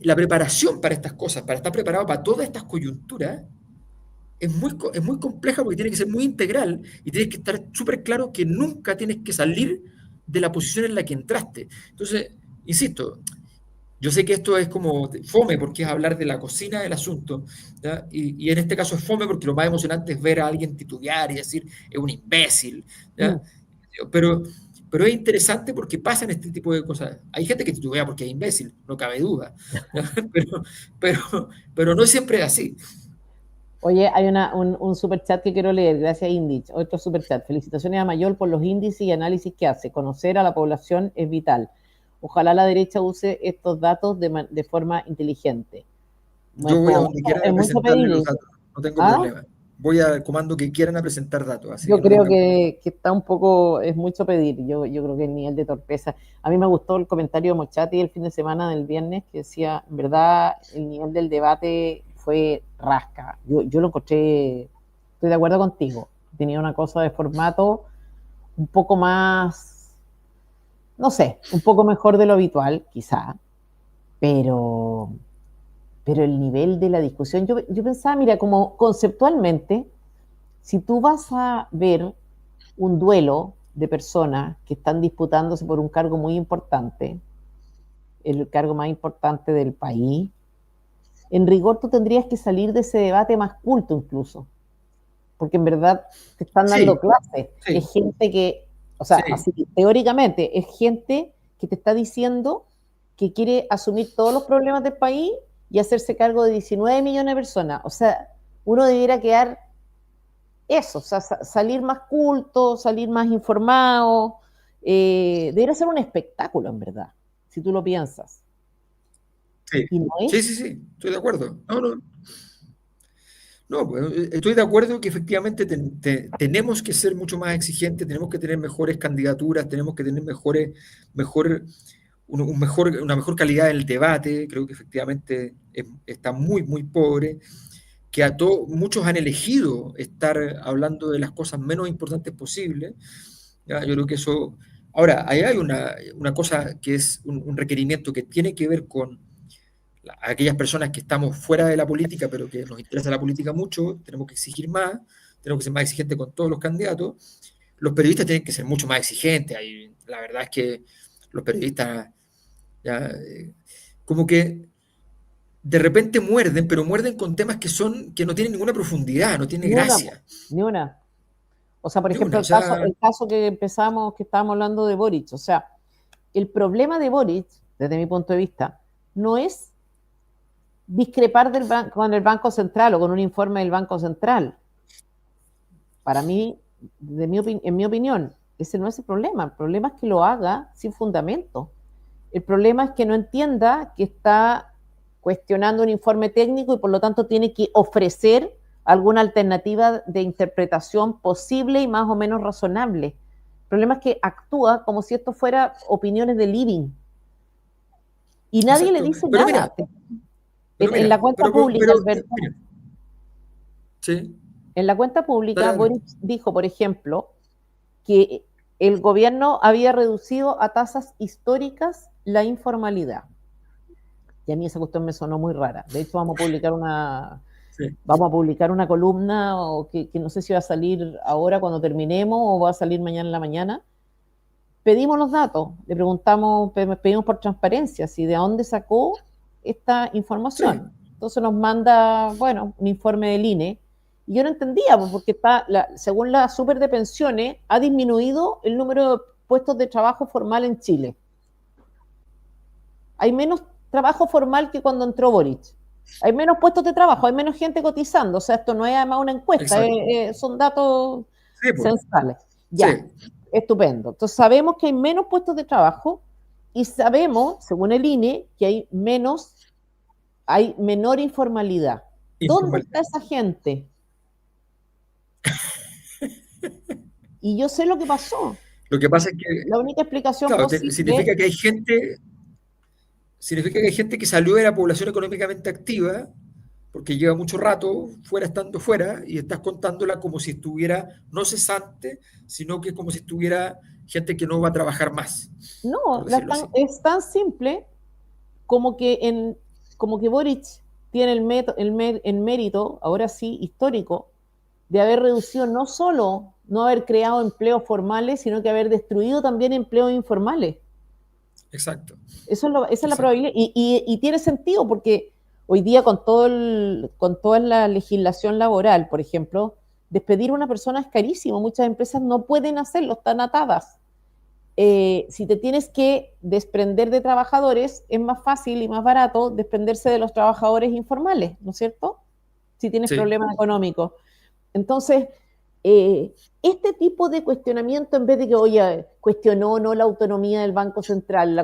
Speaker 2: la preparación para estas cosas, para estar preparado para todas estas coyunturas, es muy compleja porque tiene que ser muy integral y tienes que estar súper claro que nunca tienes que salir de la posición en la que entraste. Entonces, insisto, yo sé que esto es como fome porque es hablar de la cocina del asunto, ¿ya? Y en este caso es fome porque lo más emocionante es ver a alguien titubear y decir es un imbécil, ¿ya?
Speaker 1: Mm.
Speaker 2: Pero, pero es interesante porque pasan este tipo de cosas. Hay gente que titubea porque es imbécil, no cabe duda, ¿ya? Pero no siempre es así.
Speaker 1: Oye, hay un super chat que quiero leer, gracias Indich. Otro super chat. Felicitaciones a Mayol por los índices y análisis que hace. Conocer a la población es vital. Ojalá la derecha use estos datos de forma inteligente.
Speaker 2: Yo voy a donde quieran
Speaker 1: Es
Speaker 2: a
Speaker 1: mucho
Speaker 2: presentarle
Speaker 1: pedir
Speaker 2: los
Speaker 1: eso.
Speaker 2: datos, no tengo
Speaker 1: ¿Ah?
Speaker 2: problema. Voy al comando que quieran a presentar datos, así
Speaker 1: Yo
Speaker 2: que no
Speaker 1: creo
Speaker 2: tengan problema.
Speaker 1: que está un poco, es mucho pedir. Yo creo que el nivel de torpeza. A mí me gustó el comentario de Mochati el fin de semana del viernes que decía, en verdad, el nivel del debate fue rasca. Yo lo encontré, estoy de acuerdo contigo. Tenía una cosa de formato un poco más, no sé, un poco mejor de lo habitual, quizá, pero, pero el nivel de la discusión, yo pensaba, mira, como conceptualmente, si tú vas a ver un duelo de personas que están disputándose por un cargo muy importante, el cargo más importante del país, en rigor tú tendrías que salir de ese debate más culto incluso, porque en verdad te están dando
Speaker 2: Sí,
Speaker 1: clases.
Speaker 2: sí,
Speaker 1: Es gente que, o sea,
Speaker 2: sí.
Speaker 1: así teóricamente, es gente que te está diciendo que quiere asumir todos los problemas del país y hacerse cargo de 19 millones de personas. O sea, uno debiera quedar eso, o sea, salir más culto, salir más informado, debería ser un espectáculo, en verdad, si tú lo piensas.
Speaker 2: Sí,
Speaker 1: Y no
Speaker 2: sí,
Speaker 1: es.
Speaker 2: sí, sí, estoy de acuerdo. No, no, no, pues, estoy de acuerdo que efectivamente tenemos que ser mucho más exigentes, tenemos que tener mejores candidaturas, tenemos que tener mejor, una mejor calidad del debate. Creo que efectivamente está muy, muy pobre, que muchos han elegido estar hablando de las cosas menos importantes posibles. ¿Ya? Yo creo que eso... Ahora, ahí hay una cosa que es un requerimiento que tiene que ver con aquellas personas que estamos fuera de la política, pero que nos interesa la política mucho, tenemos que exigir más, tenemos que ser más exigentes con todos los candidatos. Los periodistas tienen que ser mucho más exigentes. La verdad es que los periodistas ya, como que de repente muerden, pero muerden con temas que no tienen ninguna profundidad, no tienen
Speaker 1: Ni una,
Speaker 2: gracia.
Speaker 1: ni una. O sea, por
Speaker 2: Ni
Speaker 1: ejemplo,
Speaker 2: una, o sea,
Speaker 1: el caso que empezamos, que estábamos hablando de Boric. O sea, el problema de Boric, desde mi punto de vista, no es discrepar con el Banco Central o con un informe del Banco Central. Para mí, en mi opinión, ese no es el problema. El problema es que lo haga sin fundamento. El problema es que no entienda que está cuestionando un informe técnico y por lo tanto tiene que ofrecer alguna alternativa de interpretación posible y más o menos razonable. El problema es que actúa como si esto fuera opiniones de living y nadie le
Speaker 2: exacto.
Speaker 1: dice nada.
Speaker 2: Pero
Speaker 1: En la
Speaker 2: mira,
Speaker 1: cuenta pública, Alberto,
Speaker 2: mira, sí,
Speaker 1: en la cuenta
Speaker 2: dale,
Speaker 1: pública,
Speaker 2: dale.
Speaker 1: Boris dijo, por ejemplo, que el gobierno había reducido a tasas históricas la informalidad. Y a mí esa cuestión me sonó muy rara. De hecho,
Speaker 2: Sí,
Speaker 1: vamos a publicar una columna o que no sé si va a salir ahora cuando terminemos o va a salir mañana en la mañana. Pedimos los datos, le preguntamos, pedimos por transparencia, si de dónde sacó esta
Speaker 2: sí,
Speaker 1: información. Entonces nos manda, bueno, un informe del INE. Y yo no entendía, porque según la super de pensiones, ha disminuido el número de puestos de trabajo formal en Chile. Hay menos trabajo formal que cuando entró Boric. Hay menos puestos de trabajo, hay menos gente cotizando. O sea, esto no es además una encuesta,
Speaker 2: exacto.
Speaker 1: son datos
Speaker 2: Sí, pues,
Speaker 1: censales.
Speaker 2: sí,
Speaker 1: Ya, estupendo. Entonces sabemos que hay menos puestos de trabajo y sabemos, según el INE, que hay menor informalidad. ¿Dónde está
Speaker 2: informalidad.
Speaker 1: esa gente? Y yo sé lo que pasó.
Speaker 2: Lo que pasa es que,
Speaker 1: La única explicación
Speaker 2: claro,
Speaker 1: posible,
Speaker 2: significa que hay gente que salió de la población económicamente activa porque lleva mucho rato fuera, estando fuera, y estás contándola como si estuviera no cesante, sino que como si estuviera gente que no va a trabajar más, por
Speaker 1: no,
Speaker 2: decirlo así.
Speaker 1: es tan simple como como que Boric tiene el mérito, ahora sí, histórico, de haber reducido no solo no haber creado empleos formales, sino que haber destruido también empleos informales.
Speaker 2: Exacto,
Speaker 1: Esa es la
Speaker 2: exacto.
Speaker 1: probabilidad. Y tiene sentido porque hoy día con toda la legislación laboral, por ejemplo, despedir a una persona es carísimo. Muchas empresas no pueden hacerlo, están atadas. Si te tienes que desprender de trabajadores, es más fácil y más barato desprenderse de los trabajadores informales, ¿no es cierto? Si tienes
Speaker 2: Sí,
Speaker 1: problemas económicos. Entonces, este tipo de cuestionamiento, en vez de que, oye, cuestionó o no la autonomía del Banco Central,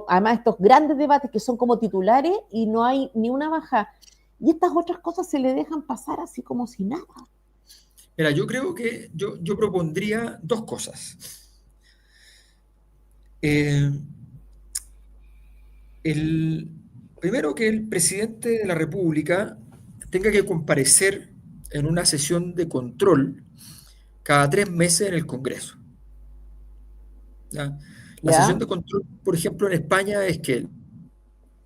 Speaker 1: además estos grandes debates que son como titulares y no hay ni una baja, y estas otras cosas se le dejan pasar así como si nada.
Speaker 2: mira, yo creo que yo propondría dos cosas. Eh, el, primero, que el presidente de la República tenga que comparecer en una sesión de control cada 3 meses en el Congreso. ¿Ya? La sesión
Speaker 1: ¿Ya?
Speaker 2: de control, por ejemplo, en España es que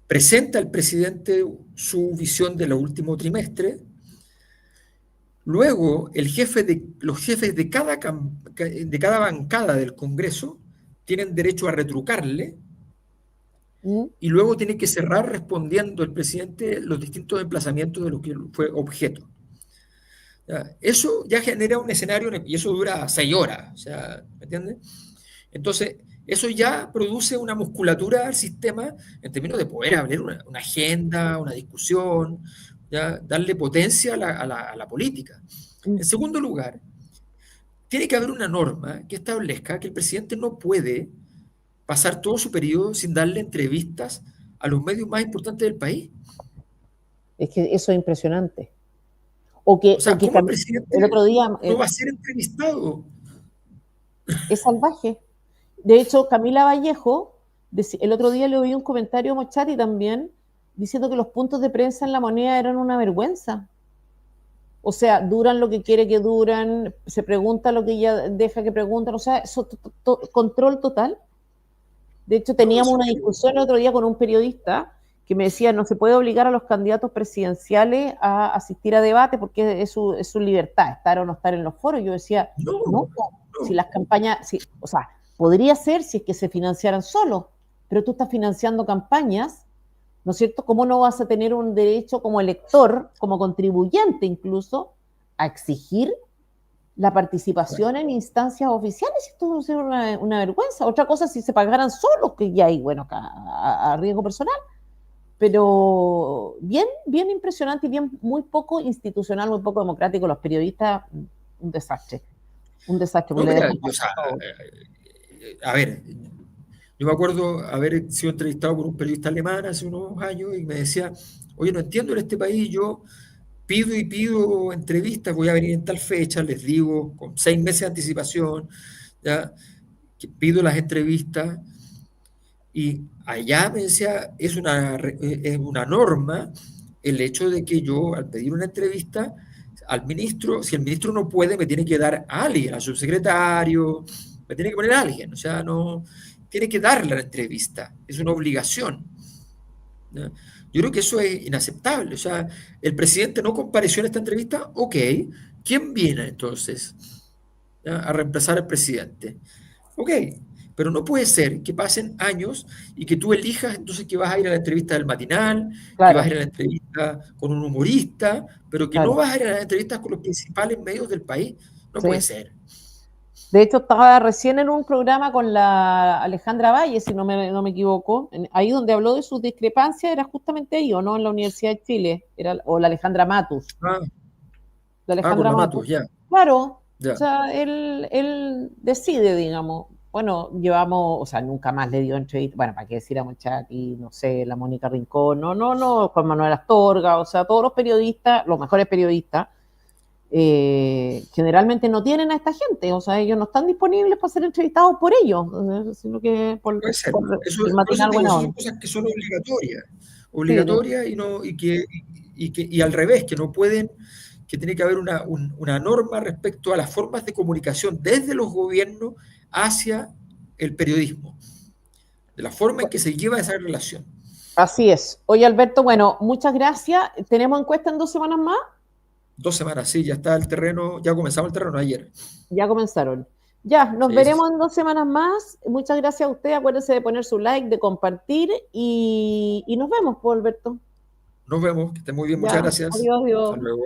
Speaker 2: presenta al presidente su visión de los últimos trimestres. Luego, los jefes de cada bancada del Congreso tienen derecho a retrucarle,
Speaker 1: ¿Mm?
Speaker 2: y luego tiene que cerrar respondiendo el presidente los distintos emplazamientos de lo que fue objeto. ¿Ya? Eso ya genera un escenario, y eso dura 6 horas, o sea, ¿me entiendes? Entonces, eso ya produce una musculatura al sistema en términos de poder abrir una agenda, una discusión, ¿ya? Darle potencia a la política.
Speaker 1: ¿Mm?
Speaker 2: En segundo lugar, tiene que haber una norma que establezca que el presidente no puede pasar todo su periodo sin darle entrevistas a los medios más importantes del país.
Speaker 1: Es que eso es impresionante.
Speaker 2: O sea, ¿cómo el
Speaker 1: El
Speaker 2: presidente
Speaker 1: otro día
Speaker 2: no va a ser entrevistado?
Speaker 1: es salvaje. De hecho, Camila Vallejo, el otro día le oí un comentario a Mochati también, diciendo que los puntos de prensa en La Moneda eran una vergüenza. O sea, duran lo que quiere que duran, se pregunta lo que ella deja que preguntan, o sea, eso, control total. De hecho,
Speaker 2: No,
Speaker 1: teníamos
Speaker 2: eso
Speaker 1: una
Speaker 2: creo.
Speaker 1: discusión el otro día con un periodista que me decía, no se puede obligar a los candidatos presidenciales a asistir a debate porque es su libertad, estar o no estar en los foros. Yo decía,
Speaker 2: No,
Speaker 1: no, si
Speaker 2: no.
Speaker 1: las campañas, si, o sea, podría ser si es que se financiaran solos, pero tú estás financiando campañas, ¿no es cierto? ¿Cómo no vas a tener un derecho como elector, como contribuyente incluso, a exigir la
Speaker 2: Bueno,
Speaker 1: participación en instancias oficiales, esto es una vergüenza. Otra cosa si se pagaran solos, que ya hay, bueno, a riesgo personal, pero bien, bien impresionante y bien muy poco institucional, muy poco democrático. Los periodistas, un desastre,
Speaker 2: no,
Speaker 1: porque le
Speaker 2: mira,
Speaker 1: dejan
Speaker 2: yo, o
Speaker 1: pasar
Speaker 2: sea,
Speaker 1: todo.
Speaker 2: a ver, yo me acuerdo haber sido entrevistado por un periodista alemán hace unos años y me decía, oye, no entiendo en este país, yo pido y pido entrevistas, voy a venir en tal fecha, les digo, con 6 meses de anticipación, ya, que pido las entrevistas y allá me decía, es una norma el hecho de que yo al pedir una entrevista al ministro, si el ministro no puede, me tiene que dar a alguien, al subsecretario, me tiene que poner a alguien, o sea, no, tiene que darle la entrevista, es una obligación. ¿Ya? Yo creo que eso es inaceptable. O sea, el presidente no compareció en esta entrevista, ok, ¿quién viene entonces, ¿ya?, a reemplazar al presidente? Ok, pero no puede ser que pasen años y que tú elijas entonces que vas a ir a la entrevista del matinal, que vas a ir
Speaker 1: Claro,
Speaker 2: a la entrevista con un humorista, pero que no
Speaker 1: claro,
Speaker 2: vas a ir a las entrevistas con los principales medios del país. No puede
Speaker 1: sí.
Speaker 2: ser.
Speaker 1: De hecho, estaba recién en un programa con la Alejandra Valle, si no me equivoco. Ahí donde habló de sus discrepancias era justamente ahí, ¿o no? En la Universidad de Chile, o la Alejandra Matus.
Speaker 2: Ah,
Speaker 1: La
Speaker 2: con
Speaker 1: Alejandra
Speaker 2: la
Speaker 1: Matus.
Speaker 2: Matus, ya,
Speaker 1: Claro, o
Speaker 2: ya.
Speaker 1: sea, él decide, digamos. Bueno, llevamos, o sea, nunca más le dio entrevista. Bueno, para qué decir a Mochati, no sé, la Mónica Rincón, no, Juan Manuel Astorga, o sea, todos los periodistas, los mejores periodistas, generalmente no tienen a esta gente, o sea, ellos no están disponibles para ser entrevistados por ellos, sino que
Speaker 2: Puede ser.
Speaker 1: por
Speaker 2: Eso,
Speaker 1: el
Speaker 2: por eso
Speaker 1: matinal
Speaker 2: te digo,
Speaker 1: buena
Speaker 2: esas son
Speaker 1: onda.
Speaker 2: cosas que son obligatorias.
Speaker 1: Sí,
Speaker 2: Obligatorias y, no, y al revés, que no pueden, que tiene que haber una norma respecto a las formas de comunicación desde los gobiernos hacia el periodismo, de la forma en que se lleva esa relación.
Speaker 1: así es. Oye, Alberto, bueno, muchas gracias. ¿Tenemos encuesta en 2 semanas más?
Speaker 2: 2 semanas, sí, ya está el terreno, ya comenzamos el terreno ayer.
Speaker 1: Ya comenzaron. Ya, nos
Speaker 2: Sí, sí, sí.
Speaker 1: veremos en 2 semanas más. Muchas gracias a usted. Acuérdese de poner su like, de compartir y nos vemos, pues, Alberto.
Speaker 2: Nos vemos, que esté muy bien, muchas
Speaker 1: Ya,
Speaker 2: gracias.
Speaker 1: adiós,
Speaker 2: Hasta
Speaker 1: adiós.
Speaker 2: luego.